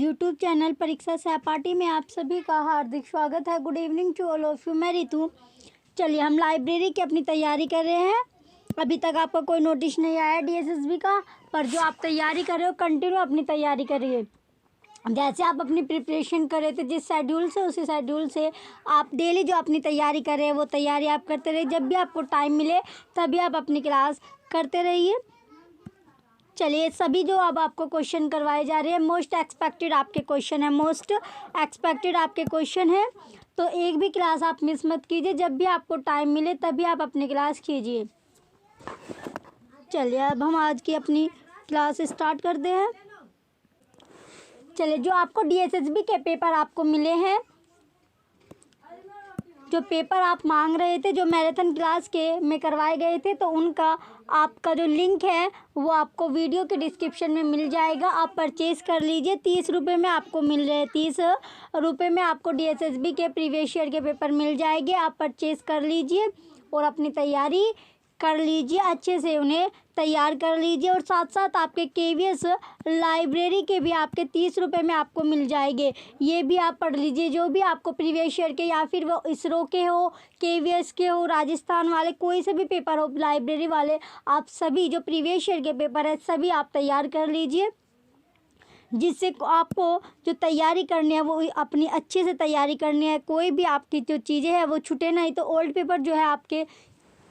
YouTube channel परीक्षा सहपाठी में आप सभी का हार्दिक स्वागत है। Good evening to all of you. मैं रितु। चलिए हम लाइब्रेरी की अपनी तैयारी कर रहे हैं। अभी तक आपका कोई नोटिस नहीं आया है डीएसएसबी का, पर जो आप तैयारी कर रहे हो कंटिन्यू अपनी तैयारी करिए। जैसे आप अपनी प्रिपरेशन कर रहे थे जिस शेड्यूल से, उसी शेड्यूल से आप डेली जो अपनी तैयारी कर रहे हैं वो तैयारी आप करते रहिए। जब भी आपको टाइम मिले तभी आप अपनी क्लास करते रहिए। चलिए सभी जो अब आपको क्वेश्चन करवाए जा रहे हैं मोस्ट एक्सपेक्टेड आपके क्वेश्चन है, मोस्ट एक्सपेक्टेड आपके क्वेश्चन है। तो एक भी क्लास आप मिस मत कीजिए। जब भी आपको टाइम मिले तभी आप अपनी क्लास कीजिए। चलिए अब हम आज की अपनी क्लास स्टार्ट करते हैं। चलिए जो आपको डीएसएसबी के पेपर आपको मिले हैं, जो पेपर आप मांग रहे थे, जो मैराथन क्लास के में करवाए गए थे, तो उनका आपका जो लिंक है वो आपको वीडियो के डिस्क्रिप्शन में मिल जाएगा। आप परचेज़ कर लीजिए। 30 रुपये में आपको मिल रहे हैं। 30 रुपये में आपको डीएसएसबी के प्रीवियस ईयर के पेपर मिल जाएंगे। आप परचेज़ कर लीजिए और अपनी तैयारी कर लीजिए, अच्छे से उन्हें तैयार कर लीजिए। और साथ साथ आपके केवीएस लाइब्रेरी के भी आपके 30 रुपये में आपको मिल जाएंगे। ये भी आप पढ़ लीजिए। जो भी आपको प्रीवियस ईयर के या फिर वो इसरो के हो, केवीएस के हो, राजस्थान वाले, कोई से भी पेपर हो लाइब्रेरी वाले, आप सभी जो प्रीवियस ईयर के पेपर है सभी आप तैयार कर लीजिए, जिससे आपको जो तैयारी करनी है वो अपनी अच्छे से तैयारी करनी है। कोई भी आपकी जो चीज़ें हैं वो छूटे नहीं। तो ओल्ड पेपर जो है आपके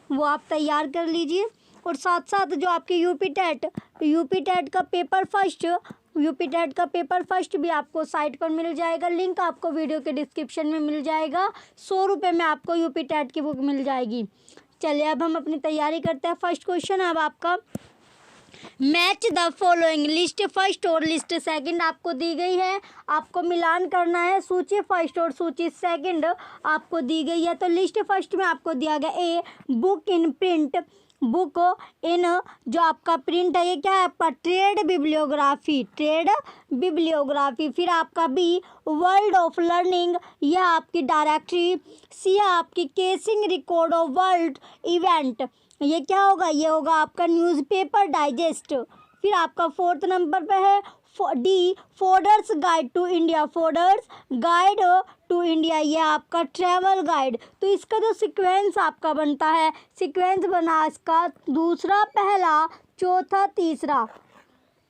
वो आप तैयार कर लीजिए। और साथ साथ जो आपके यूपी टेट का पेपर फर्स्ट भी आपको साइट पर मिल जाएगा। लिंक आपको वीडियो के डिस्क्रिप्शन में मिल जाएगा। 100 रुपये में आपको यूपी टेट की बुक मिल जाएगी। चलिए अब हम अपनी तैयारी करते हैं। फर्स्ट क्वेश्चन अब आपका match the following list first और लिस्ट सेकंड आपको दी गई है। आपको मिलान करना है। सूची फर्स्ट और सूची सेकंड आपको दी गई है। तो लिस्ट फर्स्ट में आपको दिया गया a book in print, book in जो आपका प्रिंट है ये क्या है आपका ट्रेड बिब्लियोग्राफी। फिर आपका बी वर्ल्ड ऑफ लर्निंग, यह आपकी डायरेक्टरी। सी आपकी casing record of world event, ये क्या होगा, ये होगा आपका न्यूज़पेपर डाइजेस्ट। फिर आपका 4th नंबर पे है डी फोर्डर्स गाइड टू इंडिया, ये आपका ट्रैवल गाइड। तो इसका जो सीक्वेंस आपका बनता है, सीक्वेंस बना इसका दूसरा, पहला, चौथा, तीसरा,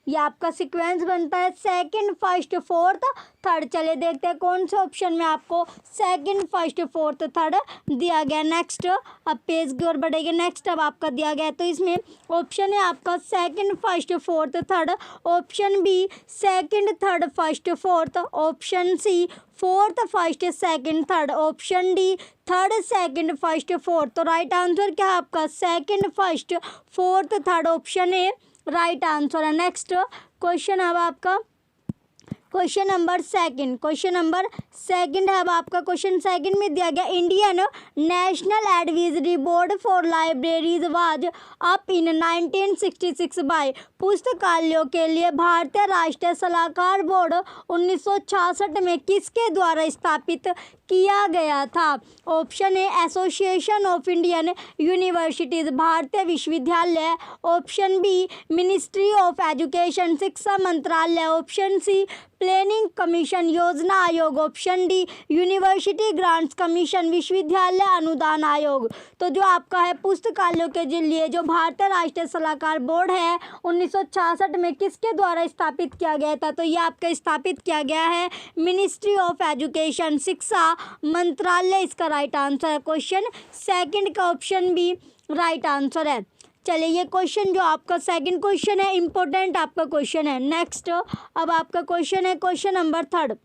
ये आपका सीक्वेंस बनता है। Second, first, fourth, third. चले देखते हैं कौन से ऑप्शन में आपको सेकंड, फर्स्ट, फोर्थ, थर्ड दिया गया। नेक्स्ट अब पेज की ओर बढ़ेंगे। नेक्स्ट अब आपका दिया गया है तो इसमें ऑप्शन है आपका second, first, fourth, third. Option B second, third, first, fourth. Option C fourth, first, second, third. Option D third, second, first, fourth. तो राइट आंसर क्या है आपका second, first, fourth, third. Option A right answer है। Next question अब आपका question number second है। अब आपका क्वेश्चन सेकंड में दिया गया Indian national advisory board for libraries was up in 1966 by, पुस्तकालयों के लिए भारतीय राष्ट्रीय सलाहकार बोर्ड 1966 में किसके द्वारा स्थापित किया गया था। Option A association of Indian universities, भारतीय विश्वविद्यालय। Option B ministry of education, शिक्षा मंत्रालय। ऑप्शन सी प्लानिंग कमीशन, योजना आयोग। Option D university grants commission, विश्वविद्यालय अनुदान आयोग। तो जो आपका है पुस्तकालयों के लिए जो भारतीय राष्ट्रीय सलाहकार बोर्ड है 1966 में किसके द्वारा स्थापित किया गया था, तो ये आपका स्थापित किया गया है मिनिस्ट्री ऑफ एजुकेशन, शिक्षा मंत्रालय। इसका राइट आंसर है क्वेश्चन सेकंड का ऑप्शन बी राइट आंसर है। चलिए ये क्वेश्चन जो आपका सेकंड क्वेश्चन है इंपॉर्टेंट आपका क्वेश्चन है। नेक्स्ट अब आपका क्वेश्चन है क्वेश्चन नंबर थर्ड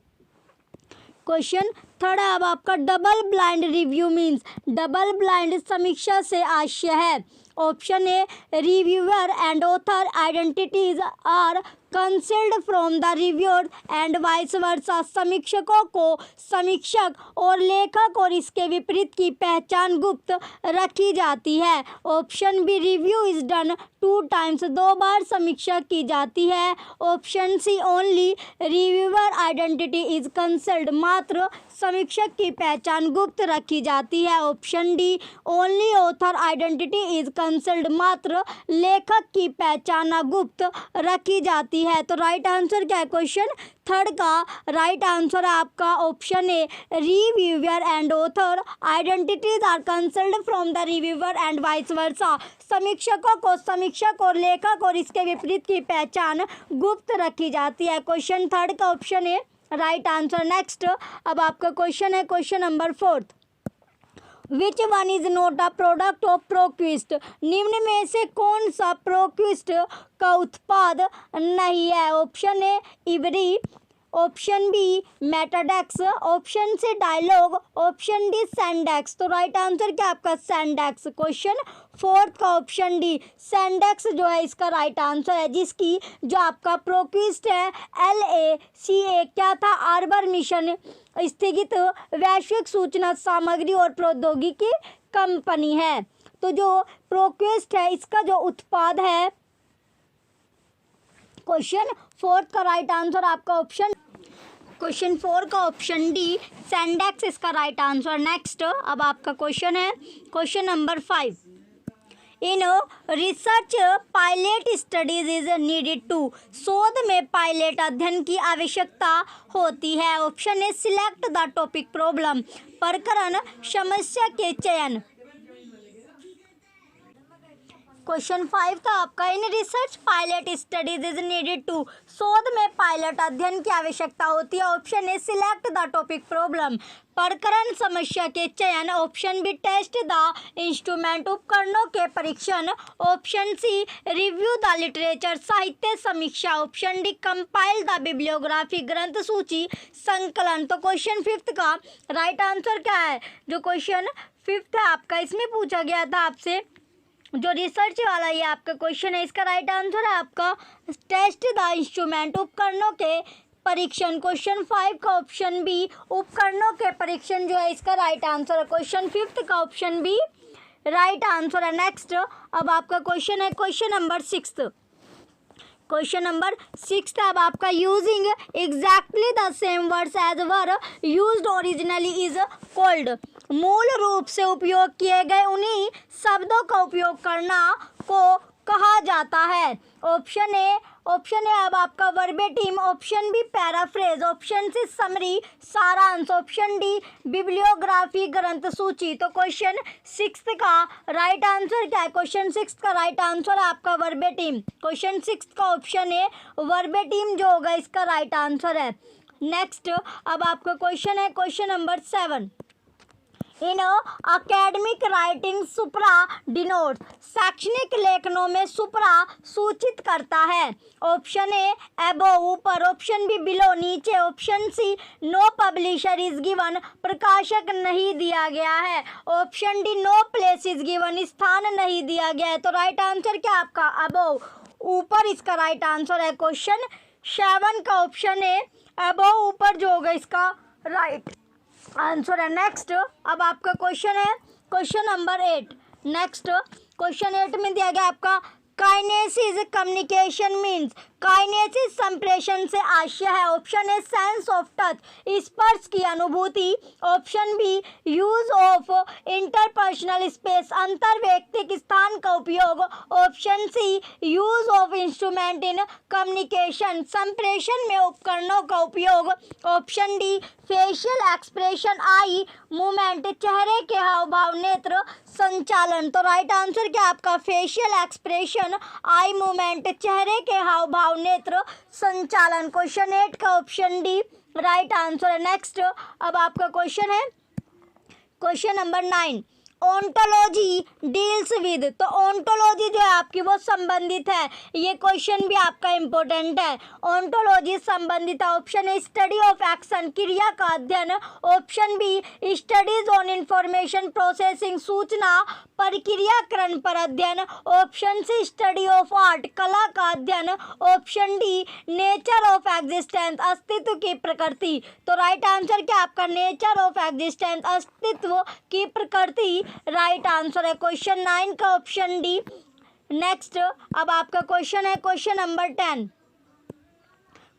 है। अब आपका double blind review means, double blind समीक्षा से आशय है। Option A reviewer and author identities are concealed from the reviewer and vice versa, समीक्षकों को समीक्षक और लेखक और इसके विपरीत की पहचान गुप्त रखी जाती है। Option B review is done 2 times, 2 बार समीक्षा की जाती है। Option C only reviewer identity is concealed, मात्र समीक्षक की पहचान गुप्त रखी जाती है। Option D only author identity is concealed, मात्र लेखक की पहचान गुप्त रखी जाती है। तो राइट आंसर क्या है क्वेश्चन थर्ड का राइट आंसर आपका option A reviewer and author identities are concealed from the reviewer and vice versa. समीक्षकों को समीक्षक और लेखक और इसके विपरीत की पहचान गुप्त रखी जाती है। क्वेश्चन थर्ड का option A right answer. Next अब आपका क्वेश्चन है question number fourth, which one is not a product of ProQuest. निम्न में से कौन सा प्रोक्विस्ट का उत्पाद नहीं है। Option A ebrary, option B Metadex, option C Dialog, option D Sendex. तो राइट आंसर क्या आपका सेंडेक्स। क्वेश्चन फोर्थ का ऑप्शन डी सेंडेक्स जो है इसका राइट आंसर है, जिसकी जो आपका प्रोक्विस्ट है LACA क्या था आर्बर मिशन स्थगित वैश्विक सूचना सामग्री और प्रौद्योगिकी कंपनी है। तो जो प्रोक्विस्ट है इसका जो उत्पाद है क्वेश्चन फोर्थ का राइट आंसर आपका ऑप्शन क्वेश्चन फोर का ऑप्शन डी सेंडेक्स इसका राइट आंसर। नेक्स्ट अब आपका क्वेश्चन है question number 5, in research pilot studies is needed to. शोध में पायलट अध्ययन की आवश्यकता होती है। Option A select the topic problem, प्रकरण समस्या के चयन। क्वेश्चन 5 था आपका, in research pilot studies is needed to. शोध में पायलट अध्ययन की आवश्यकता होती है। Option A select the topic problem, प्रकरण समस्या के चयन। Option B test the instrument, उपकरणों के परीक्षण। Option C review the literature, साहित्य समीक्षा। Option D compile the bibliography, ग्रंथ सूची संकलन। तो क्वेश्चन फिफ्थ का राइट आंसर क्या है। जो क्वेश्चन फिफ्थ है आपका इसमें पूछा गया था आपसे जो रिसर्च वाला ये आपका क्वेश्चन है, इसका राइट आंसर है आपका टेस्ट द इंस्ट्रूमेंट, उपकरणों के परीक्षण। क्वेश्चन 5 का ऑप्शन बी उपकरणों के परीक्षण जो है इसका राइट आंसर है। क्वेश्चन फिफ्थ का ऑप्शन बी राइट आंसर है। नेक्स्ट अब आपका क्वेश्चन है क्वेश्चन नंबर 6। क्वेश्चन नंबर 6 अब आपका using exactly the same words as were used originally is called. मूल रूप से उपयोग किए गए उन्हीं शब्दों का उपयोग करना को कहा जाता है। ऑप्शन ए अब आपका verbatim, option B paraphrase, option C summary सारांश, ऑप्शन डी बिब्लियोग्राफी ग्रंथ सूची। तो क्वेश्चन 6 का राइट आंसर क्या है। क्वेश्चन 6 का राइट आंसर है आपका वर्बेटिम। क्वेश्चन 6 का ऑप्शन ए वर्बेटिम जो होगा इसका राइट आंसर है। नेक्स्ट अब आपका क्वेश्चन है क्वेश्चन नंबर 7, इन अकेडमिक राइटिंग सुप्रा डिनोट्स। शैक्षणिक लेखनों में सुप्रा सूचित करता है। ऑप्शन ए एबो ऊपर, ऑप्शन बी बिलो नीचे, option C no publisher is given प्रकाशक नहीं दिया गया है, option D no place is given स्थान नहीं दिया गया है। तो राइट आंसर क्या आपका अबो ऊपर इसका राइट आंसर है। क्वेश्चन 7 का ऑप्शन ए अबो ऊपर जो होगा इसका राइट आंसर है। नेक्स्ट अब आपका क्वेश्चन है क्वेश्चन नंबर 8। नेक्स्ट क्वेश्चन 8 में दिया गया आपका काइनेसिस कम्युनिकेशन मीन्स। काइनेसिस संप्रेषण से आशय है। Option A sense of touch, स्पर्श की अनुभूति, option B use of interpersonal space, अंतर वैयक्तिक स्थान का उपयोग, option C use of instrument in communication, संप्रेषण में उपकरणों का उपयोग, option D facial expression eye movement, चेहरे के हाव भाव नेत्र संचालन। तो राइट आंसर क्या आपका फेशियल एक्सप्रेशन आई मूवमेंट, चेहरे के हाव भाव नेत्र संचालन। क्वेश्चन 8 का ऑप्शन डी राइट आंसर है। नेक्स्ट अब आपका क्वेश्चन है question number 9, ontology deals with. तो ओंटोलॉजी जो है आपकी वो संबंधित है, ये क्वेश्चन भी आपका इंपॉर्टेंट है। ओंटोलॉजी संबंधित है। Option A study of action, क्रिया का अध्ययन, option B studies on information processing, सूचना प्रक्रियाकरण पर अध्ययन, option C study of art, कला का अध्ययन, option D nature of existence, अस्तित्व की प्रकृति। तो राइट आंसर क्या आपका नेचर ऑफ एग्जिस्टेंस, अस्तित्व की प्रकृति राइट आंसर है। क्वेश्चन 9 का ऑप्शन डी। नेक्स्ट अब आपका क्वेश्चन है क्वेश्चन नंबर 10।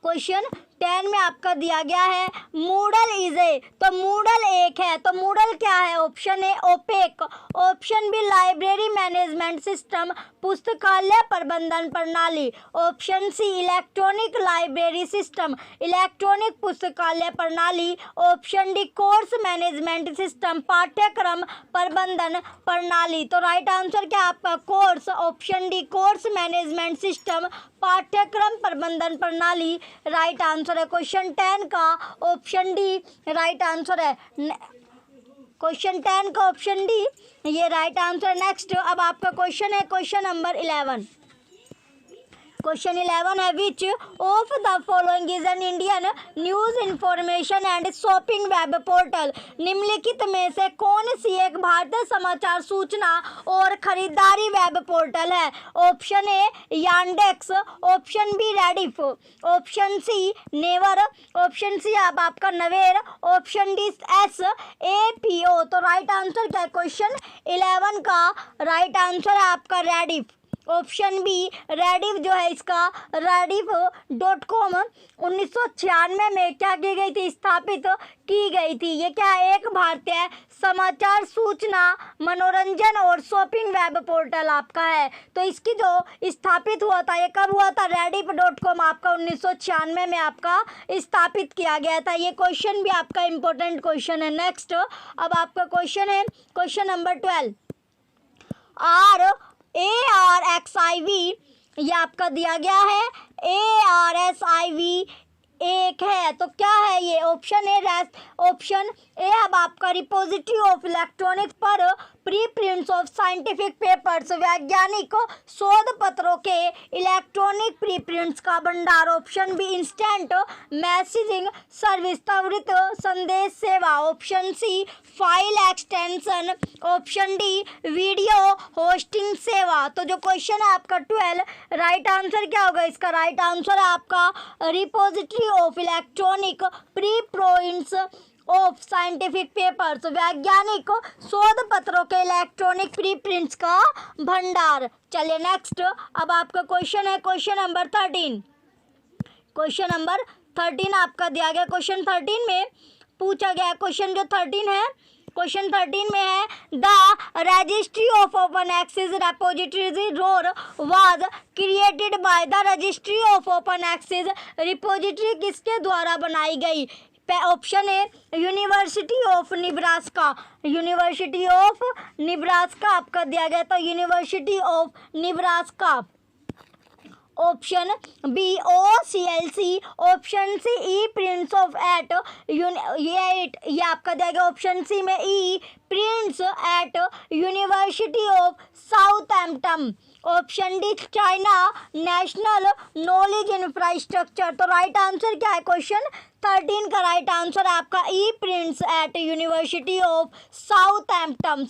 क्वेश्चन 10 में आपका दिया गया है मूडल इज ए, तो मूडल एक है, तो मूडल क्या है? Option A OPAC, option B library management system पुस्तकालय प्रबंधन प्रणाली, option C electronic library system electronic पुस्तकालय प्रणाली, option D course management system पाठ्यक्रम प्रबंधन प्रणाली। तो राइट आंसर क्या आपका? Course, option D course management system पाठ्यक्रम प्रबंधन प्रणाली राइट आंसर है। क्वेश्चन 10 का ऑप्शन डी राइट आंसर है। क्वेश्चन 10 का ऑप्शन डी ये राइट आंसर। नेक्स्ट अब आपका क्वेश्चन है क्वेश्चन नंबर 11। क्वेश्चन 11 है which of the following is an Indian news information and shopping web portal, निम्नलिखित में से कौन सी एक भारतीय समाचार सूचना और खरीदारी वेब पोर्टल है? Option A Yandex, option B Rediff, option C Naver, option C अब आपका नवेर, ऑप्शन डी SAPO। तो राइट आंसर क्या है? क्वेश्चन 11 का राइट आंसर है आपका रेडिफ, ऑप्शन बी रेडिफ जो है इसका rediff.com 1996 में क्या की गई थी? स्थापित की गई थी। ये क्या है? एक भारतीय समाचार सूचना मनोरंजन और शॉपिंग वेब पोर्टल आपका है। तो इसकी जो स्थापित हुआ था ये कब हुआ था? rediff.com आपका 1996 में आपका स्थापित किया गया था। ये क्वेश्चन भी आपका इम्पोर्टेंट क्वेश्चन है। नेक्स्ट अब आपका क्वेश्चन है क्वेश्चन नंबर 12। ARXIV ये आपका दिया गया है ARSIV एक है, तो क्या है ये? ऑप्शन ए अब आपका रिपोजिटरी ऑफ इलेक्ट्रॉनिक पर प्रीप्रिंट्स ऑफ साइंटिफिक पेपर्स वैज्ञानिक शोध पत्रों के इलेक्ट्रॉनिक प्रीप्रिंट्स का भंडार, option B instant messaging service त्वरित संदेश सेवा, option C file extension, option D video hosting सेवा। तो जो क्वेश्चन है आपका 12 राइट आंसर क्या होगा इसका? राइट आंसर है आपका repository of electronic preprints of scientific papers वैज्ञानिक शोध पत्रों के इलेक्ट्रॉनिक प्रीप्रिंट्स का भंडार। चलिए नेक्स्ट अब आपका क्वेश्चन है क्वेश्चन नंबर 13। क्वेश्चन नंबर 13 आपका दिया गया। क्वेश्चन 13 में पूछा गया क्वेश्चन जो 13 है क्वेश्चन 13 में है the registry of open access repositories ROAR was created by the registry of open access repository किसके द्वारा बनाई गई? Option A University of Nebraska, University of Nebraska आपका दिया गया था University of Nebraska, option B OCLC, option C E prints of at ये आपका दिया गया ऑप्शन सी में E prints at University of Southampton, option D China National Knowledge Infrastructure. तो राइट आंसर क्या है? क्वेश्चन 13 का राइट आंसर है आपका E prints at University of Southampton.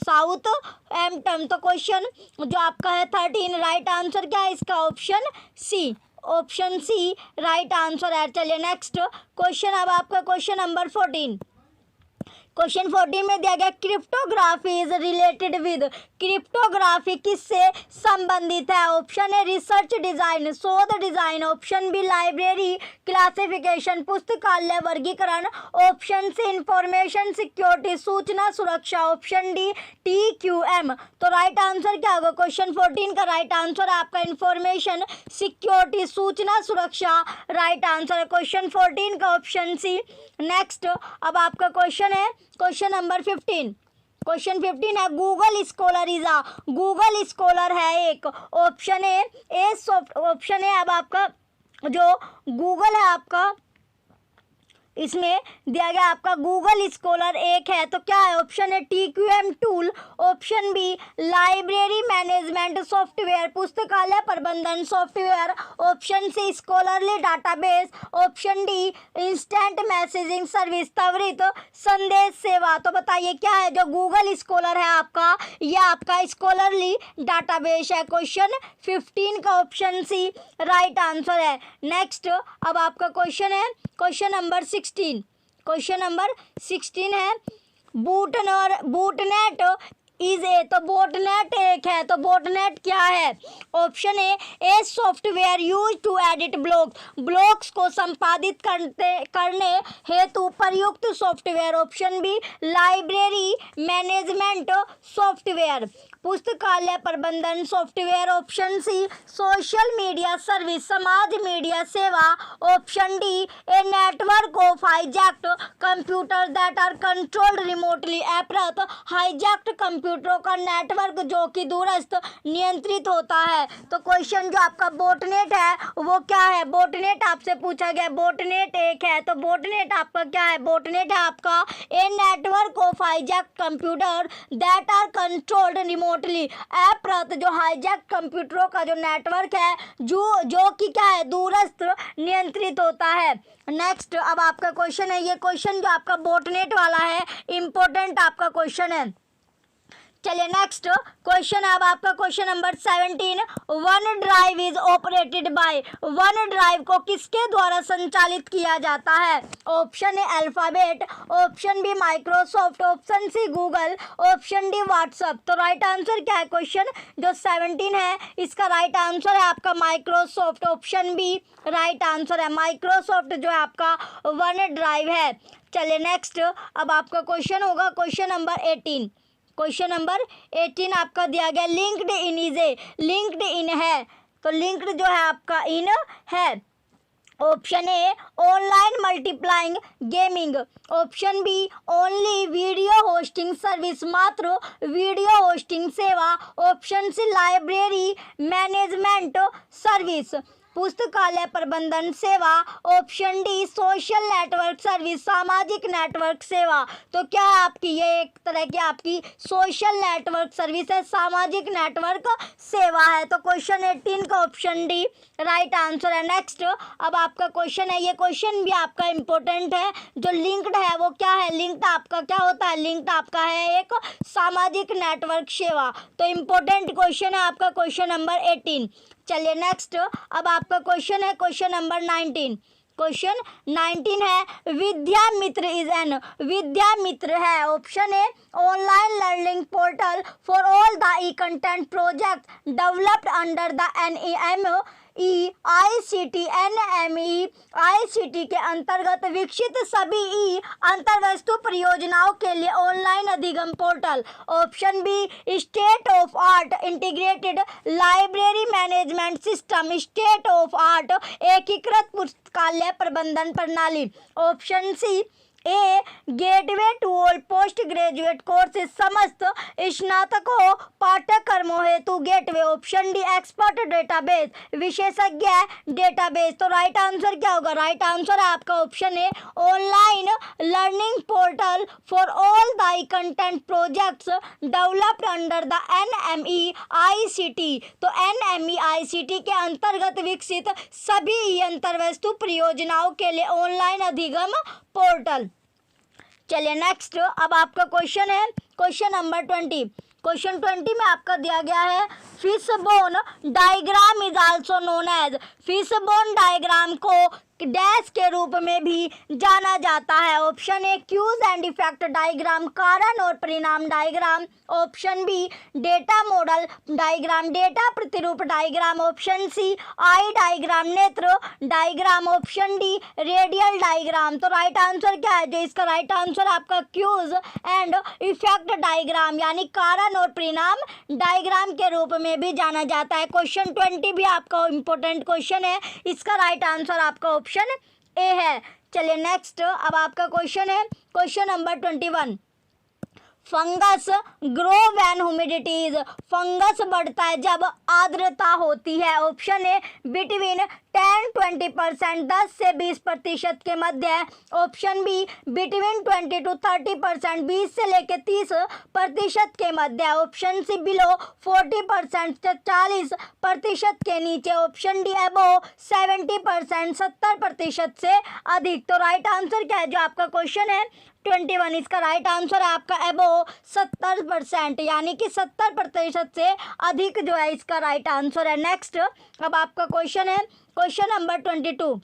तो क्वेश्चन जो आपका है 13 राइट आंसर क्या है इसका? Option C, option C right answer है। चलिए नेक्स्ट क्वेश्चन अब आपका क्वेश्चन नंबर 14। क्वेश्चन 14 में दिया गया cryptography is related with, cryptography किससे संबंधित है? ऑप्शन है रिसर्च डिजाइन शोध design, option B library classification पुस्तकालय वर्गीकरण, ऑप्शन सी इंफॉर्मेशन सिक्योरिटी सूचना सुरक्षा, ऑप्शन डी TQM। तो राइट आंसर क्या होगा? क्वेश्चन 14 का राइट आंसर है आपका इंफॉर्मेशन सिक्योरिटी सूचना सुरक्षा राइट आंसर है क्वेश्चन 14 का ऑप्शन सी। नेक्स्ट अब आपका क्वेश्चन है क्वेश्चन नंबर 15। क्वेश्चन 15 है Google Scholar is a, Google Scholar है एक, ऑप्शन ए ऑप्शन है अब आपका जो गूगल है आपका इसमें दिया गया आपका गूगल स्कॉलर एक है, तो क्या है? ऑप्शन है TQM tool, option B library management software पुस्तकालय प्रबंधन software, option C scholarly database, option D instant messaging service त्वरित संदेश सेवा। तो बताइए क्या है जो गूगल स्कॉलर है आपका? यह आपका स्कॉलरली डाटाबेस है। क्वेश्चन 15 का ऑप्शन सी राइट आंसर है। नेक्स्ट अब आपका क्वेश्चन है क्वेश्चन नंबर 16। क्वेश्चन नंबर 16 है बूटनेट इज ए, तो बोटनेट एक है, तो बोटनेट क्या है? Option A software use to edit blogs को संपादित करने हेतु प्रयुक्त software. Option B library management software, पुस्तकालय प्रबंधन software. Option C social media service, समाज मीडिया सेवा। Option D a network of hijacked computer that are controlled remotely. अप्रत हाईजैक्ड कंप्यूटरों का नेटवर्क जो कि दूरस्थ नियंत्रित होता है। तो क्वेश्चन जो आपका बोटनेट है वो क्या है? बोटनेट आपसे पूछा गया, बोटनेट एक है, तो बोटनेट आपका क्या है? बोटनेट है आपका a network of hijacked computer that are controlled remotely. अप्रत जो हाईजैक कंप्यूटरों का जो नेटवर्क है जो कि क्या है? दूरस्थ नियंत्रित होता है। नेक्स्ट अब आपका क्वेश्चन है, ये क्वेश्चन जो आपका बोटनेट वाला है इंपॉर्टेंट आपका क्वेश्चन है। चलिए नेक्स्ट क्वेश्चन, अब आपका question number 17, OneDrive is operated by, OneDrive को किसके द्वारा संचालित किया जाता है? Option A Alphabet, option B Microsoft, option C Google, option D WhatsApp. तो राइट आंसर क्या है? क्वेश्चन जो 17 है इसका राइट आंसर है आपका Microsoft. Option B right answer है, माइक्रोसॉफ्ट जो है आपका वन ड्राइव है। चलिए नेक्स्ट अब आपका क्वेश्चन होगा क्वेश्चन नंबर 18। क्वेश्चन नंबर 18 आपका दिया गया LinkedIn is a, LinkedIn है, तो लिंक्ड जो है आपका इन है। Option A online multiplying gaming, option B only video hosting service, मात्र वीडियो होस्टिंग सेवा। Option C library management service, पुस्तकालय प्रबंधन सेवा। Option D social network service, सामाजिक नेटवर्क सेवा। तो क्या है आपकी? ये एक तरह की आपकी सोशल नेटवर्क सर्विस है, सामाजिक नेटवर्क सेवा है। तो क्वेश्चन 18 का ऑप्शन डी राइट आंसर है। नेक्स्ट अब आपका क्वेश्चन है, ये क्वेश्चन भी आपका इंपॉर्टेंट है। जो लिंक्ड है वो क्या है? लिंक्ड आपका क्या होता है? लिंक्ड आपका है एक सामाजिक नेटवर्क सेवा। तो इंपॉर्टेंट क्वेश्चन है आपका क्वेश्चन नंबर 18। चलिए नेक्स्ट अब आपका क्वेश्चन है क्वेश्चन नंबर 19। क्वेश्चन 19 है विद्या मित्र इज एन, विद्या मित्र है। Option A online learning portal for all the E content project developed under the NME ICT के अंतर्गत विकसित सभी ई अंतर्वस्तु परियोजनाओं के लिए ऑनलाइन अधिगम portal. Option B state of art integrated library management system, state of art एकीकृत पुस्तकालय प्रबंधन प्रणाली। Option C a gateway to all post graduate courses, समस्त स्नातकों पाठ्यक्रमों हेतु gateway. Option D expert database, विशेषज्ञ डेटाबेस। तो राइट आंसर क्या होगा? राइट आंसर है आपका option A online learning portal for all the content projects developed under the NME ICT। तो NME ICT के अंतर्गत विकसित सभी अंतर्वस्तु परियोजनाओं के लिए ऑनलाइन अधिगम पोर्टल। चलिए नेक्स्ट अब आपका क्वेश्चन है क्वेश्चन नंबर 20। क्वेश्चन 20 में आपका दिया गया है fishbone diagram is also known as, fishbone diagram को डैश के रूप में भी जाना जाता है। Option A cause and effect diagram, कारण और परिणाम diagram. Option B data model diagram, data प्रतिरूप diagram. Option C eye diagram, नेत्र diagram. Option D radial diagram. तो राइट आंसर क्या है? जो इसका राइट आंसर आपका क्यूज एंड इफेक्ट डायग्राम यानी कारण और परिणाम डायग्राम के रूप में भी जाना जाता है। क्वेश्चन 20 भी आपका इंपॉर्टेंट क्वेश्चन है, इसका राइट आंसर आपका ऑप्शन ए है। चलिए नेक्स्ट अब आपका क्वेश्चन है question number 21। Fungus grow when humidity is, fungus बढ़ता है जब आर्द्रता होती है। ऑप्शन ए बिटवीन 10-20%, 10 से 20% के मध्य। ऑप्शन बी बिटवीन 20 to 30%, 20 से लेकर 30% के मध्य। ऑप्शन सी बिलो 40%, 40% के नीचे। ऑप्शन डी अबो 70%, 70% से अधिक। तो राइट आंसर क्या है? जो आपका क्वेश्चन है 21, इसका राइट आंसर है आपका अबो 70%, यानी कि 70% से अधिक जो है इसका राइट आंसर है। नेक्स्ट अब आपका क्वेश्चन है question number 22।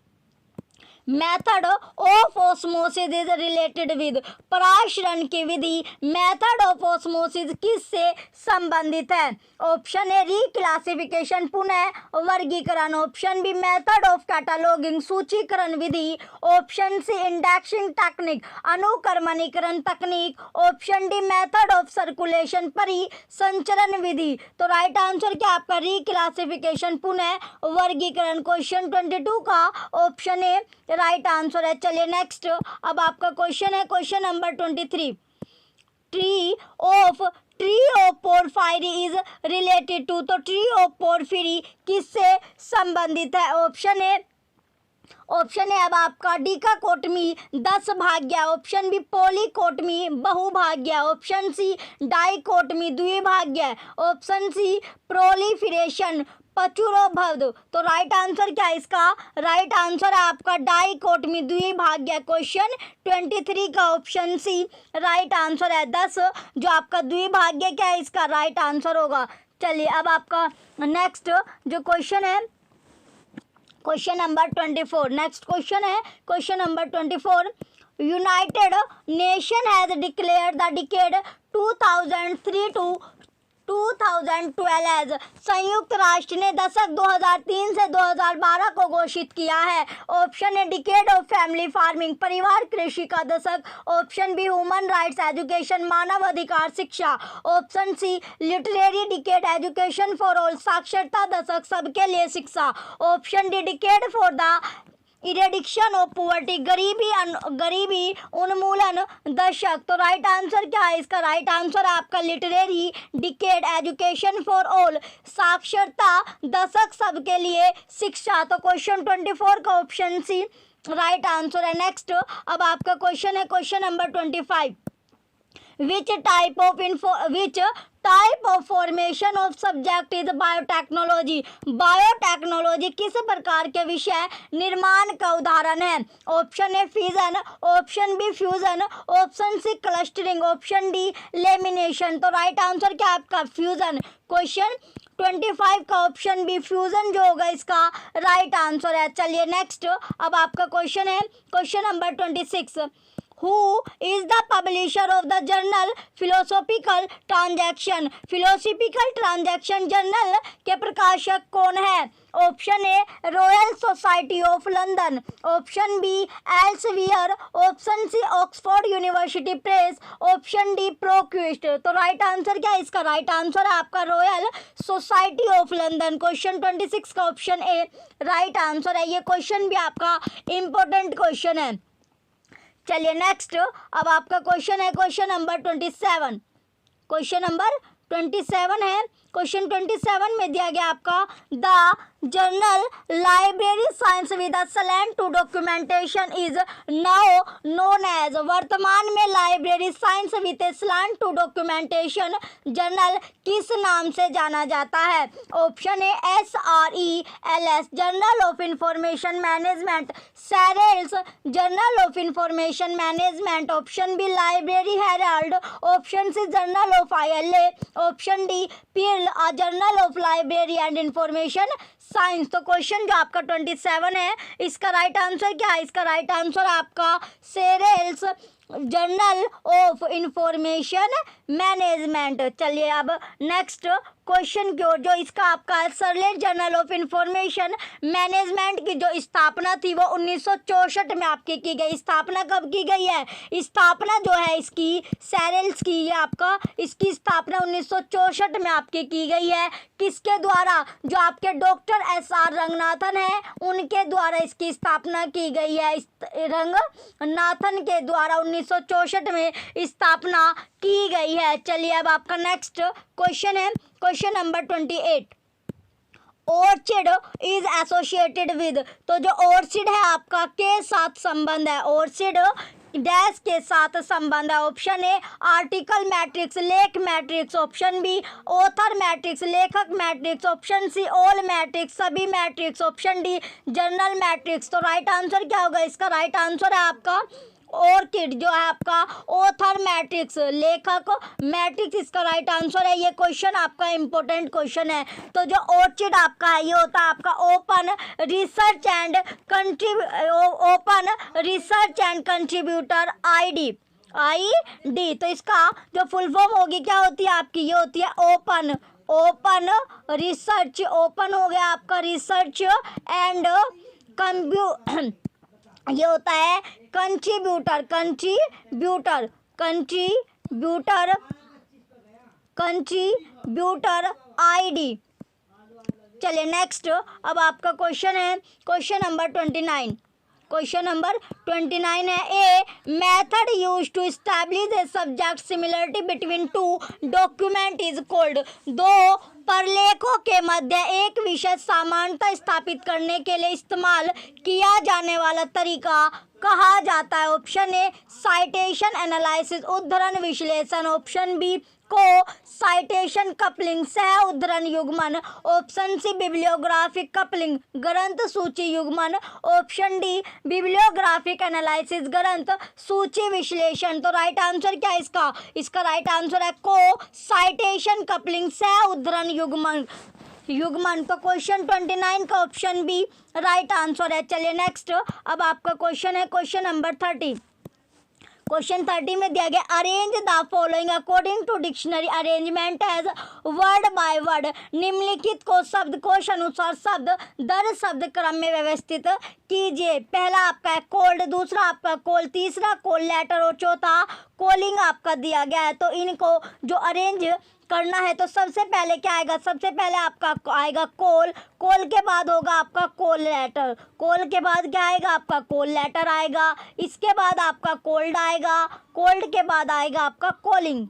Method of osmosis is related with, पराशरण की विधि मेथड ऑफ ऑस्मोसिस किससे संबंधित है? ऑप्शन ए रीक्लासिफिकेशन पुनः वर्गीकरण, option B method of cataloguing सूचीकरण विधि, ऑप्शन सी इंडेक्सिंग टेक्निक अनुक्रमणीकरण तकनीक, option D method of circulation परिसंचरण विधि। तो राइट आंसर क्या आपका रीक्लासिफिकेशन पुनः वर्गीकरण, क्वेश्चन 22 का ऑप्शन ए राइट आंसर है। चलिए नेक्स्ट, अब आपका क्वेश्चन है question number 23, tree of Porphyry is related to, तो ट्री ऑफ पोर्फिरी किससे संबंधित है? ऑप्शन है अब आपका डिकाकोटमी 10 भाग्य, ऑप्शन बी पॉलीकोटमी बहुभाग्य, ऑप्शन सी डाइकोटमी द्विभाग्य, ऑप्शन सी प्रोलिफरेशन पचुरोभव। तो राइट आंसर क्या है इसका? राइट आंसर है आपका डाइकोटमी द्विभाग्य, क्वेश्चन 23 का ऑप्शन सी राइट आंसर है। 10 जो आपका द्विभाग्य क्या है इसका राइट आंसर होगा। चलिए अब आपका नेक्स्ट जो क्वेश्चन है क्वेश्चन नंबर 24, नेक्स्ट क्वेश्चन है question number 24, United Nation has declared the decade 2003 to 2012 as, संयुक्त राष्ट्र ने दशक 2003 से 2012 को घोषित किया है। Option A decade of family farming परिवार कृषि का दशक, option B human rights education मानव अधिकार शिक्षा, option C literary decade education for all साक्षरता दशक सबके लिए शिक्षा, option D decade for the eradication of poverty गरीबी उन्मूलन दशक। तो राइट आंसर क्या है इसका? राइट आंसर है आपका literary decade education for all साक्षरता दशक सबके लिए शिक्षा। तो क्वेश्चन 24 का ऑप्शन सी राइट आंसर है। नेक्स्ट अब आपका क्वेश्चन है question number 25, which type of formation of subject is biotechnology, biotechnology किस प्रकार के विषय निर्माण का उदाहरण है? Option A fusion, option B fusion, option C clustering, option D lamination. तो राइट आंसर क्या आपका? फ्यूजन, क्वेश्चन 25 का ऑप्शन बी फ्यूजन जो होगा इसका राइट आंसर है। चलिए नेक्स्ट अब आपका क्वेश्चन है question number 26, Who is the publisher of the journal Philosophical Transaction? Philosophical Transaction journal के प्रकाशक कौन है? Option A royal society of London, option B Elsevier, option C Oxford University Press, option D ProQuest. तो right answer क्या है इसका? Right answer है आपका royal society of London, question 26 का ऑप्शन ए राइट आंसर है। ये क्वेश्चन भी आपका इम्पोर्टेंट क्वेश्चन है। चलिए नेक्स्ट अब आपका क्वेश्चन है क्वेश्चन नंबर 27, क्वेश्चन नंबर 27 है। क्वेश्चन 27 में दिया गया आपका the journal library science with slant to documentation is now known as, वर्तमान में library science with slant to documentation journal किस नाम से जाना जाता है? Option A SRELS journal of information management, SRELS journal of information management, option B library herald, option C journal of ILA, option D Pearl a journal of library and information science. तो question जो आपका 27 है इसका right answer क्या है? इसका right answer आपका सेरेल्स journal of information management. चलिए अब नेक्स्ट क्वेश्चन की ओर, जो इसका आपका सरलेट जर्नल ऑफ इंफॉर्मेशन मैनेजमेंट की जो स्थापना थी वो 1964 में आपकी की गई। स्थापना कब की गई है? स्थापना जो है इसकी सैरेल्स की ये आपका इसकी स्थापना 1964 में आपकी की गई है। किसके द्वारा? जो आपके डॉक्टर SR रंगनाथन है उनके द्वारा इसकी स्थापना की गई है। रंगनाथन के द्वारा 1964 में स्थापना की गई है। चलिए अब आपका नेक्स्ट क्वेश्चन है question number 28, orchid is associated with, तो जो ऑर्चिड है आपका के साथ संबंध है, ऑर्चिड डैश के साथ संबंध है। ऑप्शन ए आर्टिकल मैट्रिक्स लेख matrix, option B author matrix लेखक matrix, option C all matrix सभी matrix, option D journal matrix. तो राइट आंसर क्या होगा इसका? राइट आंसर है आपका ऑर्किड जो है आपका ऑथर मैट्रिक्स, लेखक मैट्रिक्स इसका राइट आंसर है। ये क्वेश्चन आपका इंपॉर्टेंट क्वेश्चन है। तो जो ऑर्चिड आपका है ये होता है आपका open research and contributor ID. तो इसका जो फुल फॉर्म होगी क्या होती है आपकी, ये होती है ओपन रिसर्च, ओपन हो गया आपका रिसर्च एंड ये होता है कंट्रीब्यूटर आईडी। चलिए नेक्स्ट, अब आपका क्वेश्चन है क्वेश्चन नंबर 29। क्वेश्चन नंबर 29 है, a method use to establish a subject similarity between two document is called. दो प्रलेखों के मध्य एक विषय समानता स्थापित करने के लिए इस्तेमाल किया जाने वाला तरीका कहा जाता है। ऑप्शन ए साइटेशन एनालिसिस, उद्धरण विश्लेषण। ऑप्शन बी को साइटेशन कपलिंग, सह उद्धरण युग्मन। ऑप्शन सी बिब्लियोग्राफिक कपलिंग, ग्रंथ सूची युग्मन। ऑप्शन डी बिब्लियोग्राफिक एनालिसिस, ग्रंथ सूची विश्लेषण। तो राइट आंसर क्या है इसका राइट आंसर है को साइटेशन कपलिंग, सह उद्धरण युग्मन। तो क्वेश्चन 29 का ऑप्शन बी राइट आंसर है। चलिए नेक्स्ट, अब आपका क्वेश्चन है क्वेश्चन नंबर 30। क्वेश्चन 30 में दिया गया, arrange the following according to dictionary arrangement as word by word. निम्नलिखित को शब्दकोश अनुसार शब्द दर शब्द क्रम में व्यवस्थित कीजिए। पहला आपका है कोल्ड, दूसरा आपका कोल, तीसरा कोल लेटर और चौथा कॉलिंग आपका दिया गया है। तो इनको जो अरेंज करना है तो सबसे पहले क्या आएगा, सबसे पहले आपका आएगा कोल के बाद होगा आपका कोल लेटर, कोल के बाद क्या आएगा आपका कोल लेटर आएगा, इसके बाद आपका कोल्ड आएगा, कोल्ड के बाद आएगा आपका कॉलिंग।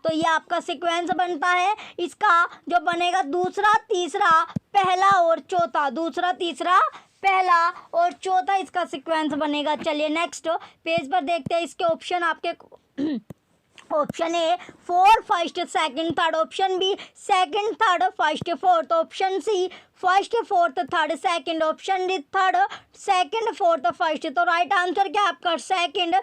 तो ये आपका सीक्वेंस बनता है। इसका जो बनेगा दूसरा तीसरा पहला और चौथा, दूसरा तीसरा पहला और चौथा इसका सीक्वेंस बनेगा। चलिए नेक्स्ट पेज पर देखते हैं इसके ऑप्शन आपके option A 4 first second third, option B second third first fourth, option C first fourth third second, option D third second fourth first. तो राइट आंसर क्या आपका second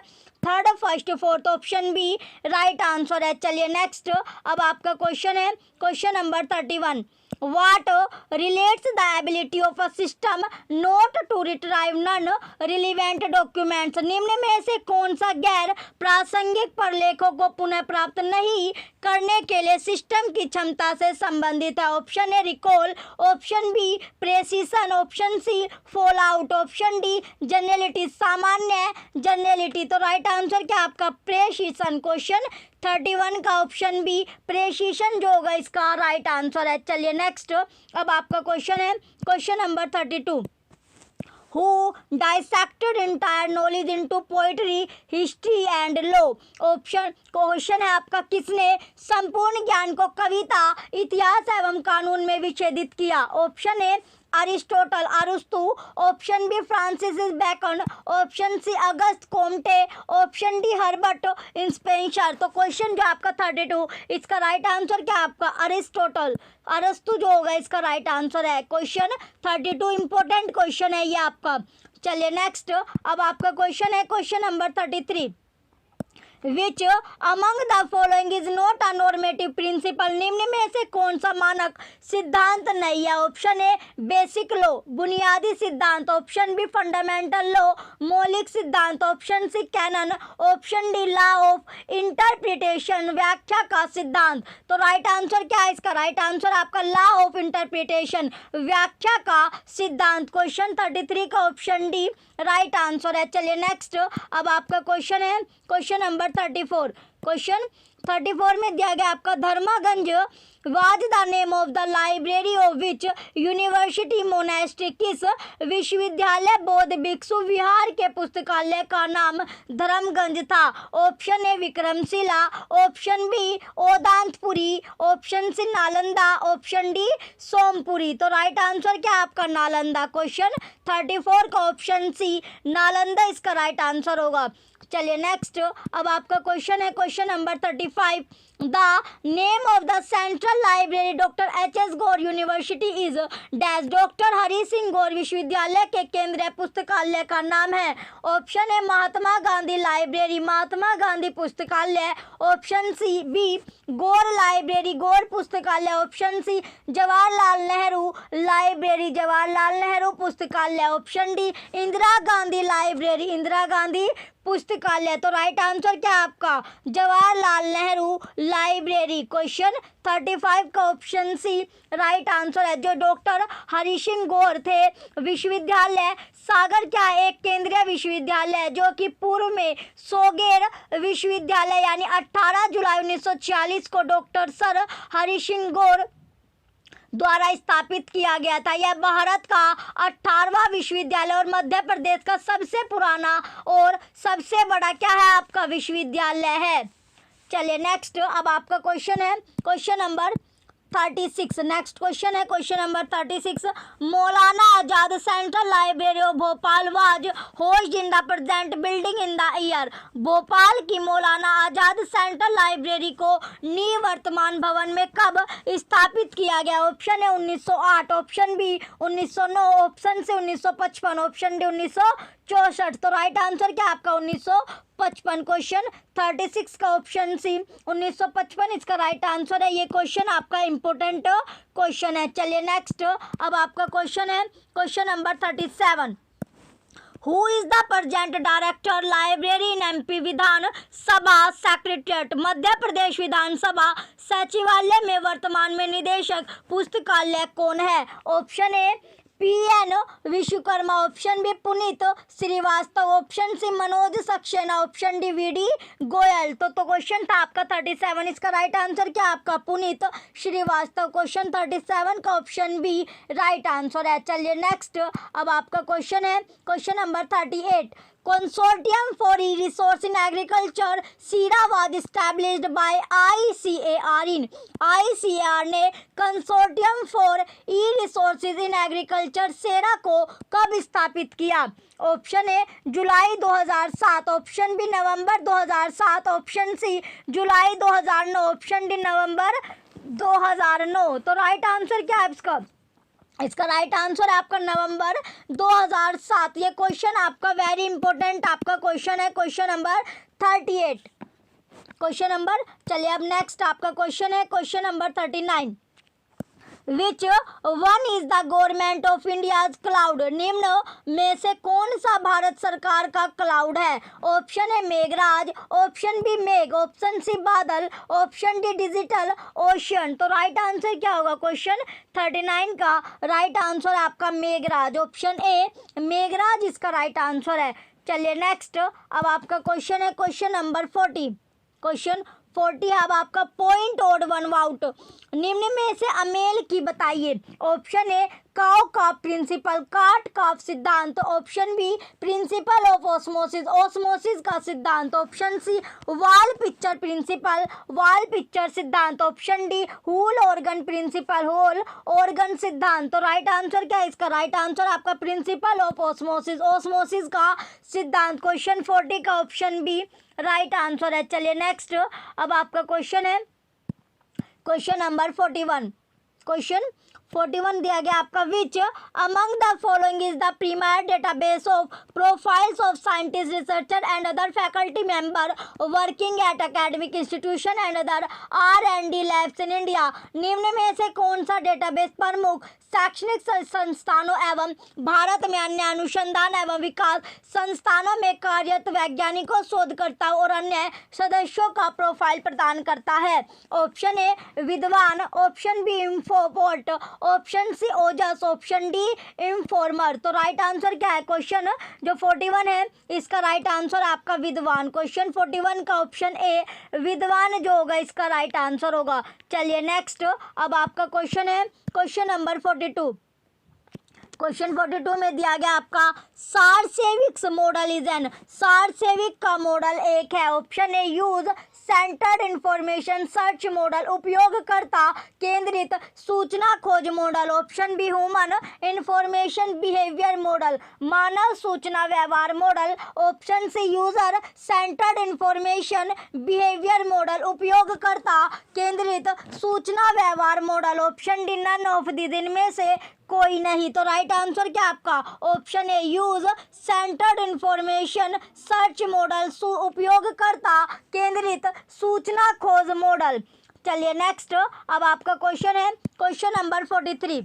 third first fourth, option B right answer है। चलिए next, अब आपका question है question number 31। What relates the ability of a system not to retrieve non-relevant documents? निम्न में से कौन सा गैर प्रासंगिक प्रलेखों को पुनः प्राप्त नहीं करने के लिए सिस्टम की क्षमता से संबंधित है? Option A recall, option B precision, option C fall out, option D generality, सामान्य जनरलिटी। तो राइट आंसर क्या आपका प्रेसिशन। क्वेश्चन 31 का ऑप्शन बी प्रेसिशन जो होगा इसका राइट आंसर है। चलिए नेक्स्ट, अब आपका क्वेश्चन है question number 32। Who dissected entire knowledge into poetry, history and law? Option question है आपका, किसने संपूर्ण ज्ञान को कविता, इतिहास एवं कानून में विच्छेदित किया? ऑप्शन ए अरिस्टोटल अरस्तु, option B Francis Bacon, option C Auguste Comte, option D Herbert Spencer. तो क्वेश्चन जो आपका 32 इसका राइट आंसर क्या आपका अरिस्टोटल, अरस्तु जो होगा इसका राइट आंसर है। क्वेश्चन 32 इंपॉर्टेंट क्वेश्चन है ये आपका। चलिए नेक्स्ट, अब आपका क्वेश्चन है question number 33। Which among the following is not a normative principle? निम्न में से कौन सा मानक सिद्धांत नहीं है? ऑप्शन ए बेसिक लॉ, बुनियादी सिद्धांत, ऑप्शन बी फंडामेंटल लॉ, मौलिक सिद्धांत, option C canon, option D law of interpretation, व्याख्या का सिद्धांत। तो राइट आंसर क्या है इसका? राइट आंसर आपका लॉ ऑफ इंटरप्रिटेशन, व्याख्या का सिद्धांत। क्वेश्चन 33 का ऑप्शन डी राइट आंसर है। चलिए नेक्स्ट, अब आपका क्वेश्चन है क्वेश्चन नंबर 34। क्वेश्चन 34 में दिया गया आपका Dharmaganj was the name of the library of which university monastery? किस विश्वविद्यालय बौद्ध भिक्षु विहार के पुस्तकालय का नाम धर्मगंज था? Option A Vikramashila, option B Odantapuri, option C Nalanda, option D Somapuri. तो राइट आंसर क्या आपका नालंदा। क्वेश्चन 34 का ऑप्शन सी नालंदा इसका राइट आंसर होगा। चलिए नेक्स्ट, अब आपका क्वेश्चन है question number 35। The name of the central library doctor H S. Gour university is dash. Doctor Hari Singh Gour विश्वविद्यालय के केंद्रीय पुस्तकालय का नाम है। Option A Mahatma Gandhi library, Mahatma Gandhi पुस्तकालय। Option C B Gour library, Gour पुस्तकालय। Option C Jawaharlal Nehru library, Jawaharlal Nehru पुस्तकालय। Option D Indira Gandhi library, Indira Gandhi पुस्तकालय। तो राइट आंसर क्या है आपका? जवाहरलाल नेहरू लाइब्रेरी। क्वेश्चन 35 का ऑप्शन सी राइट आंसर है। जो डॉक्टर हरि सिंह गौर थे विश्वविद्यालय सागर क्या है? एक केंद्रीय विश्वविद्यालय है जो कि पूर्व में सोगेर विश्वविद्यालय यानी 18 जुलाई 1946 को डॉक्टर सर हरि सिंह गौर द्वारा स्थापित किया गया था। यह भारत का 18वां विश्वविद्यालय और मध्य प्रदेश का सबसे पुराना और सबसे बड़ा क्या है आपका विश्वविद्यालय है। चलिए नेक्स्ट अब आपका क्वेश्चन है क्वेश्चन नंबर 36। नेक्स्ट क्वेश्चन है question number 36। Maulana Azad central library of Bhopal was housed in the present building in the year. Bhopal की मौलाना आजाद सेंट्रल लाइब्रेरी को निवर्तमान भवन में कब स्थापित किया गया? ऑप्शन है 1908, option B 1909, option C 1955, option D 1964। तो राइट आंसर क्या आपका? 1955। क्वेश्चन 36 का ऑप्शन सी 1955 इसका राइट आंसर है। ये क्वेश्चन आपका इंपॉर्टेंट क्वेश्चन है। चलिए नेक्स्ट अब आपका क्वेश्चन है question number 37। Who is the present director library in MP Vidhan Sabha secretariat. Madhya Pradesh विधानसभा सचिवालय में वर्तमान में निदेशक पुस्तकालय कौन है? Option A PN. Vishwakarma, option B Puneet Srivastava, option C Manoj Saxena, option D VD. Goyal. तो क्वेश्चन था आपका 37, इसका राइट आंसर क्या आपका? पुनीत श्रीवास्तव। क्वेश्चन 37 का ऑप्शन बी राइट आंसर है। चलिए नेक्स्ट अब आपका क्वेश्चन है question number 38। Consortium for E-Resource in Agriculture Sira was established by ICAR in ICAR ने consortium for e resources in agriculture CeRA को कब स्थापित किया? Option A July 2007, option B November 2007, option C July 2009, option D November 2009। तो right answer क्या है इसका? इसका राइट आंसर है आपका नवंबर 2007। ये क्वेश्चन आपका वेरी इंपॉर्टेंट आपका क्वेश्चन है क्वेश्चन नंबर 38। क्वेश्चन नंबर चलिए अब नेक्स्ट आपका क्वेश्चन है question number 39। Which one is the government of India's cloud. निम्न में से कौन सा भारत सरकार का क्लाउड है? ऑप्शन है मेघराज, ऑप्शन बी मेघ, ऑप्शन सी बादल, ऑप्शन डी डिजिटल ओशन। तो राइट आंसर क्या होगा? क्वेश्चन 39 का राइट आंसर है आपका मेघराज। ऑप्शन ए मेघराज इसका राइट आंसर है। चलिए नेक्स्ट अब आपका क्वेश्चन है क्वेश्चन नंबर 40। क्वेश्चन 40 अब आपका पॉइंट ओड वन आउट। निम्न में से अमेल की बताइए। ऑप्शन ए काव का प्रिंसिपल, काट का सिद्धांत, option B principle of osmosis, osmosis का सिद्धांत, option C wall picture principle, wall picture सिद्धांत, option D whole organ principle, whole organ सिद्धांत। तो राइट आंसर क्या है इसका? राइट आंसर आपका प्रिंसिपल ऑफ ऑस्मोसिस, ऑस्मोसिस का सिद्धांत। क्वेश्चन 40 का ऑप्शन बी राइट आंसर है। चलिए नेक्स्ट अब आपका क्वेश्चन है क्वेश्चन नंबर 41। क्वेश्चन 41 दिया गया आपका which among the following is the premier database of profiles of scientist researcher and other faculty member working at academic institution and other R&D labs in India. निम्न में से कौन सा database प्रमुख शैक्षणिक संस्थानों एवं भारत में अन्य अनुसंधान एवं विकास संस्थानों में कार्यरत वैज्ञानिकों, शोधकर्ताओं और अन्य सदस्यों का प्रोफाइल प्रदान करता है? ऑप्शन ए विद्वान, ऑप्शन बी इंफोपोर्ट, ऑप्शन सी ओजस, ऑप्शन डी इंफॉर्मर। तो राइट आंसर क्या है? क्वेश्चन जो 41 है इसका राइट आंसर आपका विद्वान। क्वेश्चन 41 का ऑप्शन ए विद्वान जो होगा इसका राइट आंसर होगा। चलिए नेक्स्ट अब आपका क्वेश्चन है क्वेश्चन नंबर 42। क्वेश्चन 42 में दिया गया आपका Saracevic's model is an, Saracevic का मॉडल एक है। Option A use centred information search model, उपयोगकर्ता केंद्रित सूचना खोज model. Option B human information behaviour model, मानव सूचना व्यवहार model. Option C user centred information behaviour model, उपयोगकर्ता केंद्रित सूचना व्यवहार model. Option D none of the इनमें से कोई नहीं। तो राइट आंसर क्या आपका option A use centred information search model, उपयोगकर्ता केंद्रित सूचना खोज मॉडल। चलिए नेक्स्ट, अब आपका क्वेश्चन है क्वेश्चन नंबर 43।